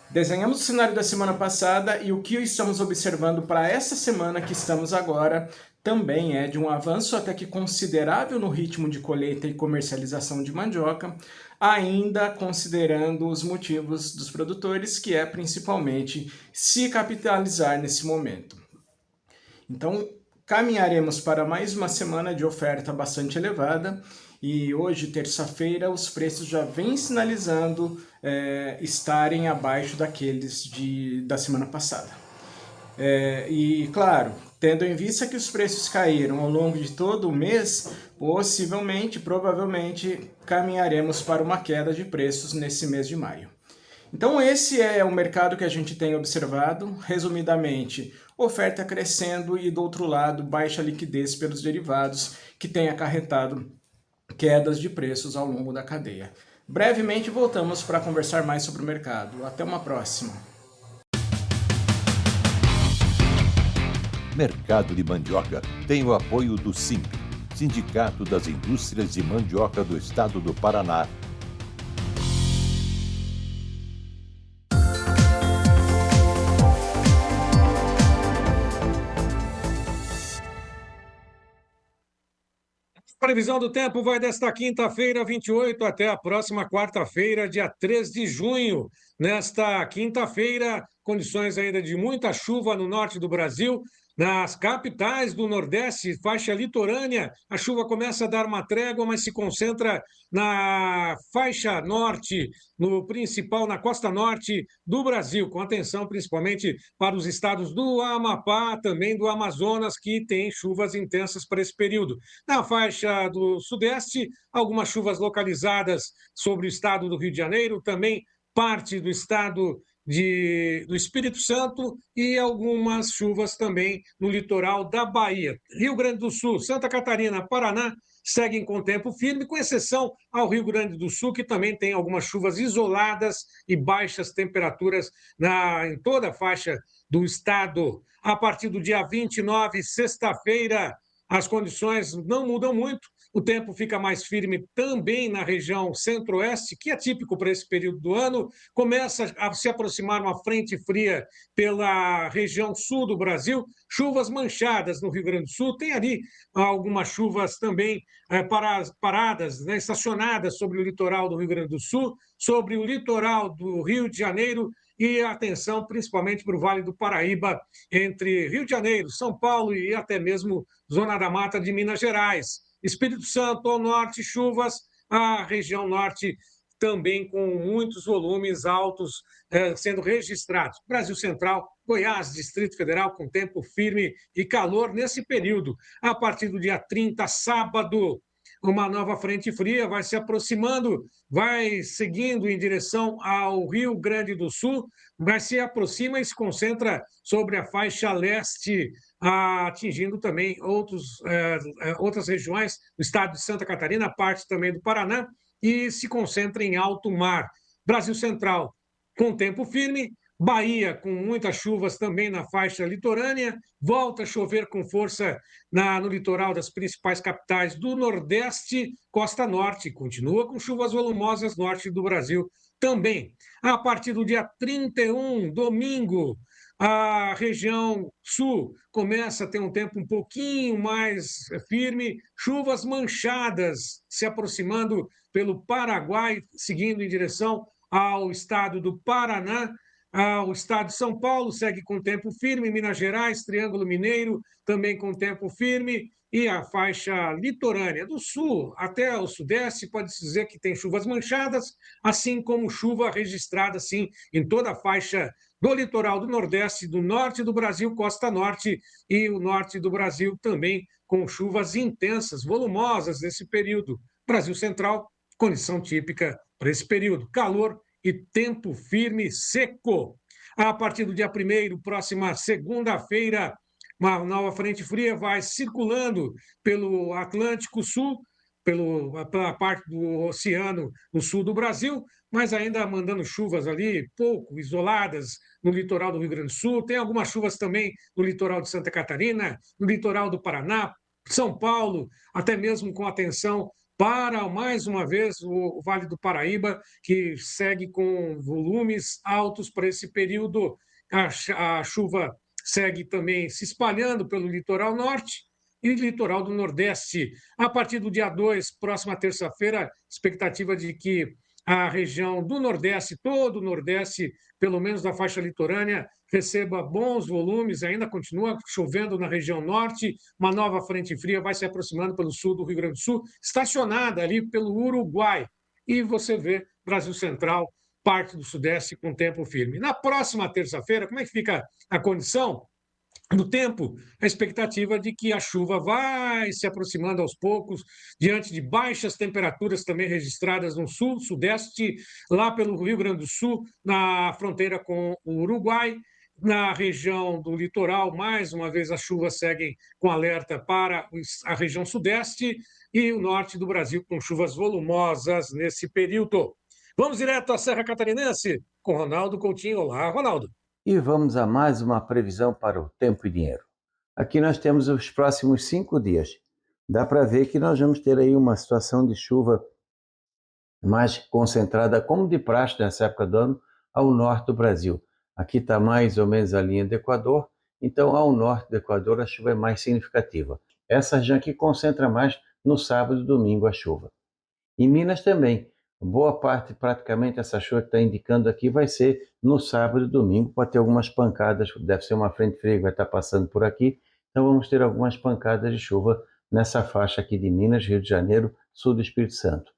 desenhamos o cenário da semana passada e o que estamos observando para essa semana que estamos agora também é de um avanço até que considerável no ritmo de colheita e comercialização de mandioca, ainda considerando os motivos dos produtores, que é principalmente se capitalizar nesse momento. Então, caminharemos para mais uma semana de oferta bastante elevada e hoje, terça-feira, os preços já vêm sinalizando estarem abaixo daqueles da semana passada. E, claro, tendo em vista que os preços caíram ao longo de todo o mês, provavelmente, caminharemos para uma queda de preços nesse mês de maio. Então esse é o mercado que a gente tem observado, resumidamente, oferta crescendo e do outro lado, baixa liquidez pelos derivados, que tem acarretado quedas de preços ao longo da cadeia. Brevemente voltamos para conversar mais sobre o mercado. Até uma próxima. Mercado de mandioca tem o apoio do Simp, Sindicato das Indústrias de Mandioca do Estado do Paraná. A previsão do tempo vai desta quinta-feira, 28, até a próxima quarta-feira, dia 3 de junho. Nesta quinta-feira, condições ainda de muita chuva no norte do Brasil. Nas capitais do Nordeste, faixa litorânea, a chuva começa a dar uma trégua, mas se concentra na faixa norte, no principal, na costa norte do Brasil, com atenção principalmente para os estados do Amapá, também do Amazonas, que tem chuvas intensas para esse período. Na faixa do Sudeste, algumas chuvas localizadas sobre o estado do Rio de Janeiro, também parte do estado do Espírito Santo e algumas chuvas também no litoral da Bahia. Rio Grande do Sul, Santa Catarina, Paraná seguem com tempo firme, com exceção ao Rio Grande do Sul, que também tem algumas chuvas isoladas e baixas temperaturas em toda a faixa do estado. A partir do dia 29, sexta-feira, as condições não mudam muito. O tempo fica mais firme também na região centro-oeste, que é típico para esse período do ano. Começa a se aproximar uma frente fria pela região sul do Brasil. Chuvas manchadas no Rio Grande do Sul. Tem ali algumas chuvas também paradas, né, estacionadas sobre o litoral do Rio Grande do Sul, sobre o litoral do Rio de Janeiro e atenção principalmente para o Vale do Paraíba, entre Rio de Janeiro, São Paulo e até mesmo Zona da Mata de Minas Gerais. Espírito Santo ao norte, chuvas, a região norte também com muitos volumes altos sendo registrados. Brasil Central, Goiás, Distrito Federal, com tempo firme e calor nesse período. A partir do dia 30, sábado, uma nova frente fria vai se aproximando, vai seguindo em direção ao Rio Grande do Sul, mas se aproxima e se concentra sobre a faixa leste, atingindo também outras regiões do estado de Santa Catarina, parte também do Paraná, e se concentra em alto mar. Brasil Central, com tempo firme, Bahia, com muitas chuvas também na faixa litorânea, volta a chover com força no litoral das principais capitais do Nordeste, Costa Norte, continua com chuvas volumosas norte do Brasil também. A partir do dia 31, domingo, a região sul começa a ter um tempo um pouquinho mais firme, chuvas manchadas se aproximando pelo Paraguai, seguindo em direção ao estado do Paraná. O estado de São Paulo segue com tempo firme, Minas Gerais, Triângulo Mineiro, também com tempo firme, e a faixa litorânea do sul até o sudeste, pode-se dizer que tem chuvas manchadas, assim como chuva registrada assim, em toda a faixa do litoral do Nordeste, do norte do Brasil, costa norte, e o norte do Brasil também com chuvas intensas, volumosas nesse período. Brasil Central, condição típica para esse período, calor e tempo firme seco. A partir do dia 1º, próxima segunda-feira, uma nova frente fria vai circulando pelo Atlântico Sul, pela parte do oceano no sul do Brasil, mas ainda mandando chuvas ali, pouco isoladas, no litoral do Rio Grande do Sul. Tem algumas chuvas também no litoral de Santa Catarina, no litoral do Paraná, São Paulo, até mesmo com atenção para, mais uma vez, o Vale do que segue com volumes altos para esse período. A chuva segue também se espalhando pelo litoral norte e litoral do Nordeste. A partir do dia 2, próxima terça-feira, expectativa de que a região do Nordeste, todo o Nordeste, pelo menos da faixa litorânea, receba bons volumes, ainda continua chovendo na região norte, uma nova frente fria vai se aproximando pelo sul do Rio Grande do Sul, estacionada ali pelo Uruguai. E você vê Brasil Central, parte do Sudeste com tempo firme. Na próxima terça-feira, como é que fica a condição do tempo? A expectativa de que a chuva vai se aproximando aos poucos, diante de baixas temperaturas também registradas no sul, sudeste, lá pelo Rio Grande do Sul, na fronteira com o Uruguai. Na região do litoral, mais uma vez, as chuvas seguem com alerta para a região sudeste e o norte do Brasil, com chuvas volumosas nesse período. Vamos direto à Serra Catarinense com Ronaldo Coutinho. Olá, Ronaldo. E vamos a mais uma previsão para o tempo e dinheiro. Aqui nós temos os próximos 5 dias. dá para ver que nós vamos ter aí uma situação de chuva mais concentrada, como de praxe nessa época do ano, ao norte do Brasil. Aqui está mais ou menos a linha do Equador, então ao norte do Equador a chuva é mais significativa. Essa região aqui concentra mais no sábado e domingo a chuva. Em Minas também, boa parte, praticamente, essa chuva que está indicando aqui vai ser no sábado e domingo, pode ter algumas pancadas, deve ser uma frente fria que vai estar passando por aqui, então vamos ter algumas pancadas de chuva nessa faixa aqui de Minas, Rio de Janeiro, sul do Espírito Santo.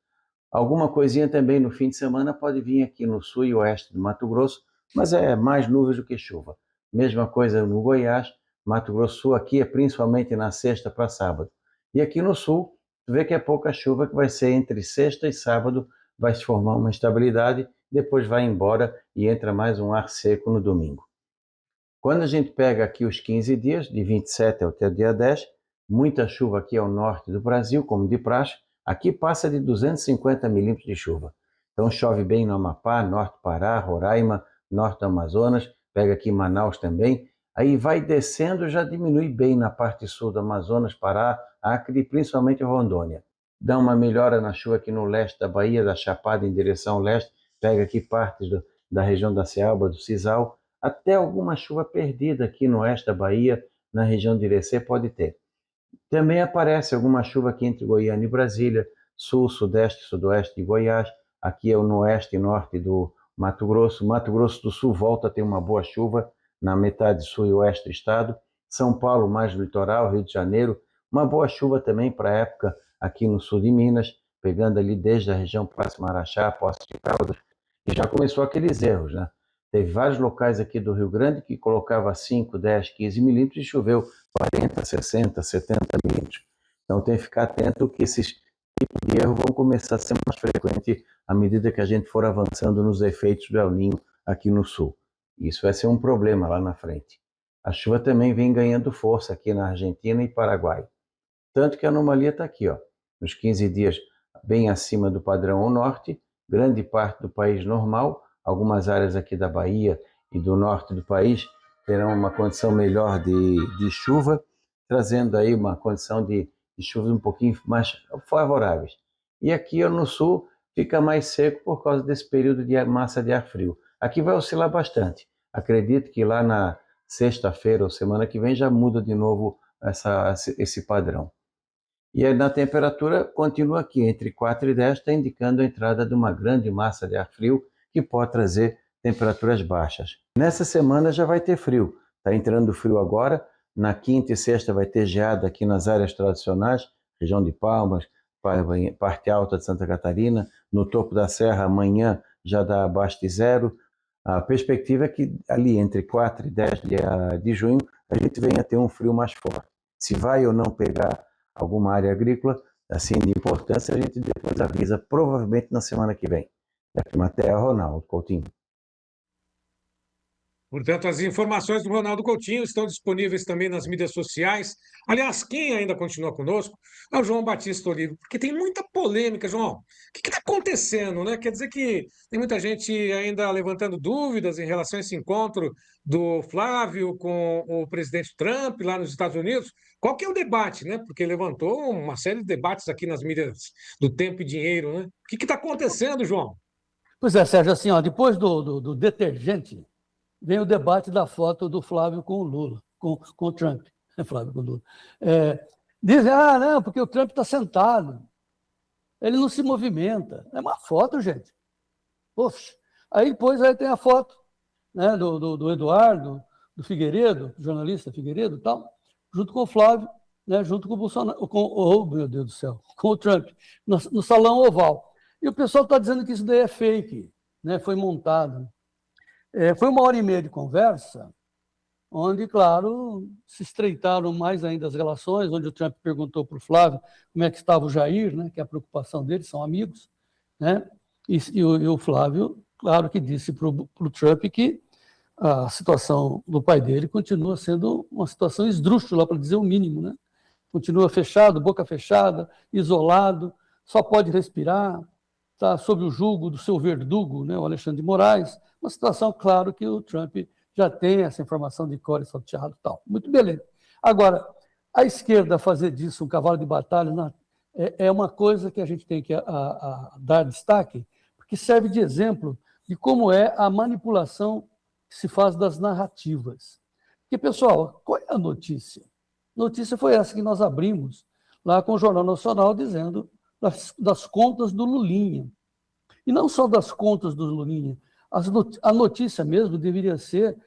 Alguma coisinha também no fim de semana pode vir aqui no sul e oeste do Mato Grosso, mas é mais nuvens do que chuva. Mesma coisa no Goiás, Mato Grosso do Sul, aqui é principalmente na sexta para sábado. E aqui no sul, tu vê que é pouca chuva, que vai ser entre sexta e sábado, vai se formar uma estabilidade, depois vai embora e entra mais um ar seco no domingo. Quando a gente pega aqui os 15 dias, de 27 até o dia 10, muita chuva aqui ao norte do Brasil, como de praxe, aqui passa de 250 milímetros de chuva. Então chove bem no Amapá, norte do Pará, Roraima, norte do Amazonas, pega aqui Manaus também, aí vai descendo, já diminui bem na parte sul do Amazonas, Pará, Acre e principalmente Rondônia. Dá uma melhora na chuva aqui no leste da Bahia, da Chapada em direção ao leste, pega aqui partes da região da Cealba, do Cisal, até alguma chuva perdida aqui no oeste da Bahia, na região de Irecê pode ter. Também aparece alguma chuva aqui entre Goiânia e Brasília, sul, sudeste, sudoeste de Goiás, aqui é o oeste e norte do Mato Grosso. Mato Grosso do Sul volta a ter uma boa chuva na metade sul e oeste do estado. São Paulo mais no litoral, Rio de Janeiro, uma boa chuva também para a época aqui no sul de Minas, pegando ali desde a região próxima a Araxá, Poços de Caldas, e já começou aqueles erros, né? Teve vários locais aqui do Rio Grande que colocava 5, 10, 15 milímetros e choveu 40, 60, 70 milímetros. Então tem que ficar atento que esses tipos de erro vão começar a ser mais frequentes à medida que a gente for avançando nos efeitos do El Niño aqui no sul. Isso vai ser um problema lá na frente. A chuva também vem ganhando força aqui na Argentina e Paraguai. Tanto que a anomalia está aqui, ó, nos 15 dias bem acima do padrão ao norte, grande parte do país normal, algumas áreas aqui da Bahia e do norte do país terão uma condição melhor de chuva, trazendo aí uma condição de chuvas um pouquinho mais favoráveis. E aqui no sul fica mais seco por causa desse período de massa de ar frio. Aqui vai oscilar bastante. Acredito que lá na sexta-feira ou semana que vem já muda de novo esse padrão. E aí na temperatura continua aqui, entre 4 e 10, está indicando a entrada de uma grande massa de ar frio que pode trazer temperaturas baixas. Nessa semana já vai ter frio, está entrando frio agora, na quinta e sexta vai ter geada aqui nas áreas tradicionais, região de Palmas, parte alta de Santa Catarina, no topo da serra amanhã já dá abaixo de zero. A perspectiva é que ali entre 4 e 10 de junho a gente venha a ter um frio mais forte. Se vai ou não pegar alguma área agrícola, assim de importância, a gente depois avisa, provavelmente na semana que vem. Da Climaterra, Ronaldo Coutinho. Portanto, as informações do Ronaldo Coutinho estão disponíveis também nas mídias sociais. Aliás, quem ainda continua conosco é o João Batista Olivo, porque tem muita polêmica, João. O que está acontecendo, né? Quer dizer que tem muita gente ainda levantando dúvidas em relação a esse encontro do Flávio com o presidente Trump lá nos Estados Unidos. Qual que é o debate, né? Porque levantou uma série de debates aqui nas mídias do Tempo e Dinheiro, né? O que está acontecendo, João? Pois é, Sérgio, assim, ó, depois do detergente, vem o debate da foto do Flávio com o Lula, com o Trump. Flávio com o Lula. Dizem, não, porque o Trump está sentado, ele não se movimenta. É uma foto, gente. Poxa. Aí depois tem a foto, né, do Eduardo, do Figueiredo, jornalista Figueiredo e tal, junto com o Flávio, né, junto com o Bolsonaro, meu Deus do céu, com o Trump, no Salão Oval. E o pessoal está dizendo que isso daí é fake, né, foi montado. Foi 1h30 de conversa, onde, claro, se estreitaram mais ainda as relações, onde o Trump perguntou para o Flávio como é que estava o Jair, né, que é a preocupação deles, são amigos, né, e o Flávio, claro que disse para o Trump que a situação do pai dele continua sendo uma situação esdrúxula, para dizer o mínimo, né? Continua fechado, boca fechada, isolado, só pode respirar, está sob o jugo do seu verdugo, né, o Alexandre de Moraes. Uma situação, claro, que o Trump já tem essa informação de cor e salteado e tal. Muito beleza. Agora, A esquerda fazer disso um cavalo de batalha é uma coisa que a gente tem que dar destaque, porque serve de exemplo de como é a manipulação que se faz das narrativas. Porque, pessoal, qual é a notícia? A notícia foi essa que nós abrimos lá com o Jornal Nacional, dizendo das contas do Lulinha. E não só das contas do Lulinha. A notícia mesmo deveria ser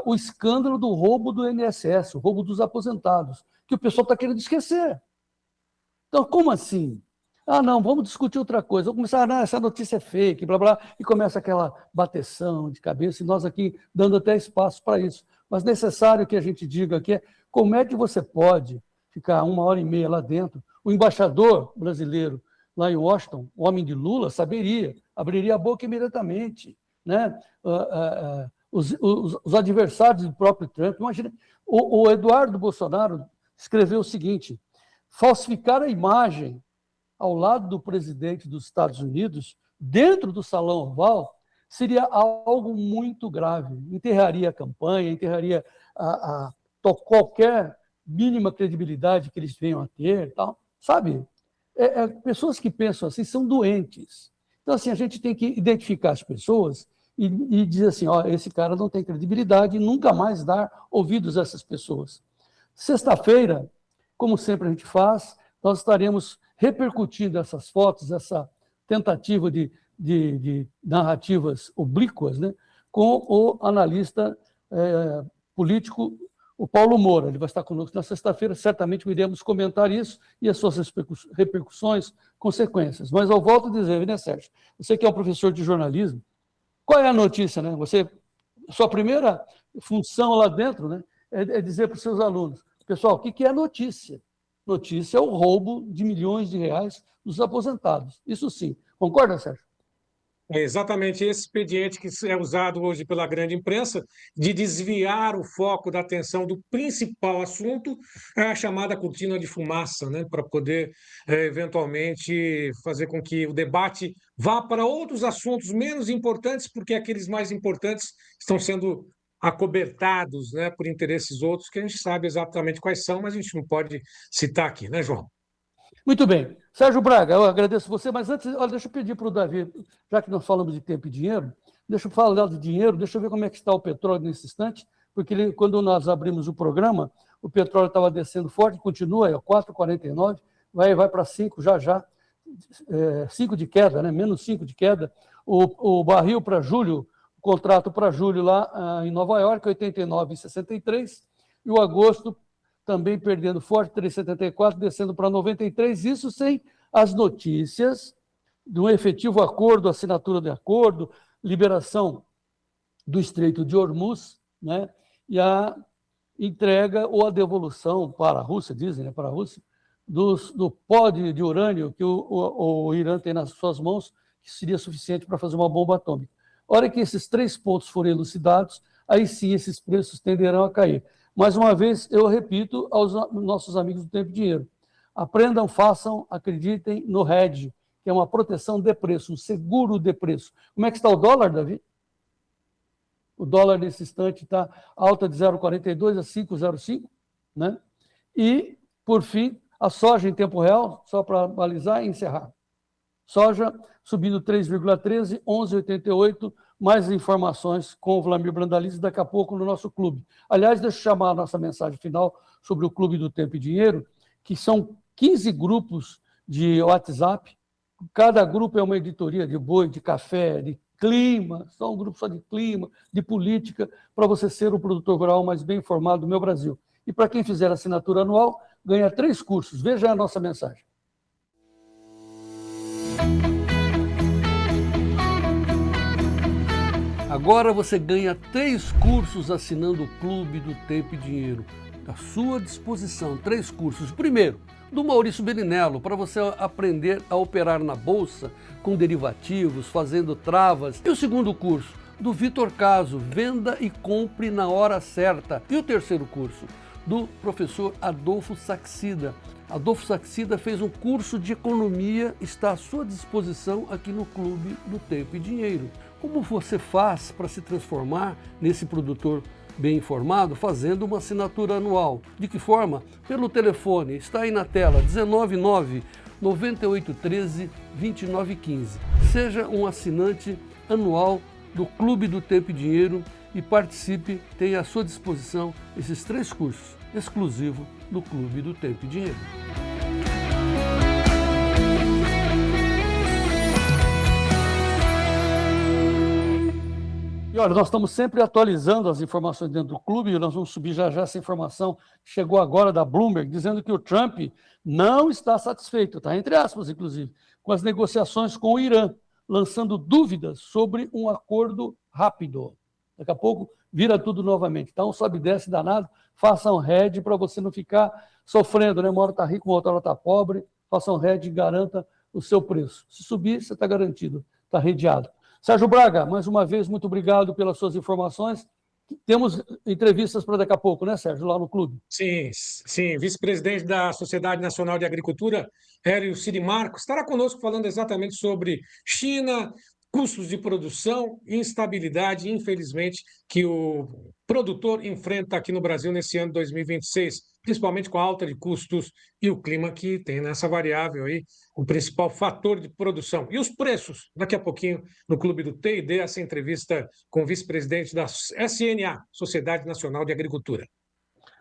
o escândalo do roubo do INSS, o roubo dos aposentados, que o pessoal está querendo esquecer. Então, como assim? Não, vamos discutir outra coisa. Vamos começar, essa notícia é fake, blá, blá, e começa aquela bateção de cabeça, e nós aqui dando até espaço para isso. Mas necessário que a gente diga aqui é como é que você pode ficar 1h30 lá dentro. O embaixador brasileiro lá em Washington, o homem de Lula, saberia, abriria a boca imediatamente, né? Os adversários do próprio Trump. Imagina, o Eduardo Bolsonaro escreveu o seguinte: falsificar a imagem ao lado do presidente dos Estados Unidos, dentro do Salão Oval, seria algo muito grave. Enterraria a campanha, enterraria qualquer mínima credibilidade que eles venham a ter. Tal. Sabe? Pessoas que pensam assim são doentes. Então, assim, a gente tem que identificar as pessoas e dizer assim, esse cara não tem credibilidade, e nunca mais dar ouvidos a essas pessoas. Sexta-feira, como sempre a gente faz, nós estaremos repercutindo essas fotos, essa tentativa de narrativas oblíquas, né, com o analista político, o Paulo Moura. Ele vai estar conosco na sexta-feira, certamente iremos comentar isso e as suas repercussões, consequências. Mas eu volto a dizer, né, Sérgio? Você que é um professor de jornalismo, qual é a notícia, né? Sua primeira função lá dentro, né, é dizer para os seus alunos, pessoal, o que é notícia? Notícia é o roubo de milhões de reais dos aposentados. Isso sim. Concorda, Sérgio? É exatamente esse expediente que é usado hoje pela grande imprensa de desviar o foco da atenção do principal assunto, a chamada cortina de fumaça, né, para poder eventualmente fazer com que o debate vá para outros assuntos menos importantes, porque aqueles mais importantes estão sendo acobertados, né, por interesses outros que a gente sabe exatamente quais são, mas a gente não pode citar aqui, né, João? Muito bem. Sérgio Braga, eu agradeço você, mas antes, deixa eu pedir para o Davi, já que nós falamos de tempo e dinheiro, deixa eu falar de dinheiro, deixa eu ver como é que está o petróleo nesse instante, porque quando nós abrimos o programa, o petróleo estava descendo forte, continua, é 4,49, vai para 5 já, 5 de queda, né? Menos 5 de queda. O barril para julho, o contrato para julho lá em Nova York, 89,63, e o agosto também perdendo forte, 3,74, descendo para 93, isso sem as notícias de um efetivo acordo, assinatura de acordo, liberação do Estreito de Hormuz, né, e a entrega ou a devolução para a Rússia, dizem, né, para a Rússia, do pó de urânio que o Irã tem nas suas mãos, que seria suficiente para fazer uma bomba atômica. A hora que esses 3 pontos forem elucidados, aí sim esses preços tenderão a cair. Mais uma vez, eu repito aos nossos amigos do Tempo e Dinheiro, aprendam, façam, acreditem no hedge, que é uma proteção de preço, um seguro de preço. Como é que está o dólar, Davi? O dólar, nesse instante, está alta de 0,42 a 5,05, né? E, por fim, a soja em tempo real, só para balizar e encerrar. Soja subindo 3,13, 11,88, mais informações com o Vlamir Brandalize daqui a pouco no nosso clube. Aliás, deixa eu chamar a nossa mensagem final sobre o Clube do Tempo e Dinheiro, que são 15 grupos de WhatsApp, cada grupo é uma editoria de boi, de café, de clima, só um grupo só de clima, de política, para você ser o produtor rural mais bem informado do meu Brasil. E para quem fizer assinatura anual, ganha 3 cursos. Veja a nossa mensagem. Agora você ganha 3 cursos assinando o Clube do Tempo e Dinheiro. À sua disposição, 3 cursos. Primeiro, do Maurício Belinello, para você aprender a operar na Bolsa com derivativos, fazendo travas. E o segundo curso, do Vitor Caso, venda e compre na hora certa. E o terceiro curso, do professor Adolfo Saxida. Adolfo Saxida fez um curso de economia, está à sua disposição aqui no Clube do Tempo e Dinheiro. Como você faz para se transformar nesse produtor bem informado fazendo uma assinatura anual. De que forma? Pelo telefone, está aí na tela, 199 9813 2915. Seja um assinante anual do Clube do Tempo e Dinheiro e participe, tenha à sua disposição esses 3 cursos exclusivos do Clube do Tempo e Dinheiro. E olha, nós estamos sempre atualizando as informações dentro do clube e nós vamos subir já essa informação que chegou agora da Bloomberg, dizendo que o Trump não está satisfeito, está entre aspas, inclusive, com as negociações com o Irã, lançando dúvidas sobre um acordo rápido. Daqui a pouco vira tudo novamente. Então, sobe e desce danado, faça um hedge para você não ficar sofrendo, né? Uma hora está rico, uma outra hora está pobre, faça um hedge e garanta o seu preço. Se subir, você está garantido, está redeado. Sérgio Braga, mais uma vez, muito obrigado pelas suas informações. Temos entrevistas para daqui a pouco, né, Sérgio, lá no clube? Sim, sim. Vice-presidente da Sociedade Nacional de Agricultura, Hélio Sirimarco, estará conosco falando exatamente sobre China, custos de produção, instabilidade, infelizmente, que o produtor enfrenta aqui no Brasil nesse ano 2026, principalmente com a alta de custos e o clima que tem nessa variável aí, o principal fator de produção. E os preços, daqui a pouquinho, no Clube do T&D, essa entrevista com o vice-presidente da SNA, Sociedade Nacional de Agricultura.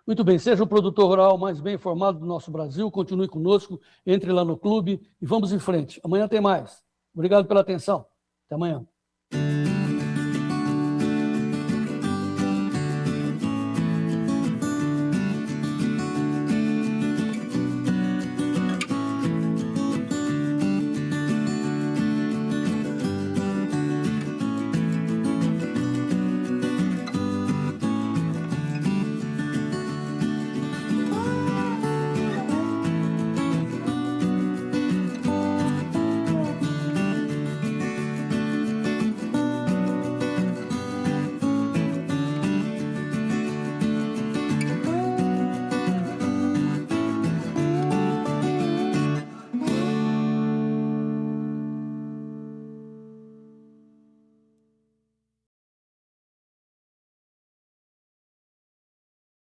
Muito bem, seja o produtor rural mais bem informado do nosso Brasil, continue conosco, entre lá no clube e vamos em frente. Amanhã tem mais. Obrigado pela atenção. Até amanhã.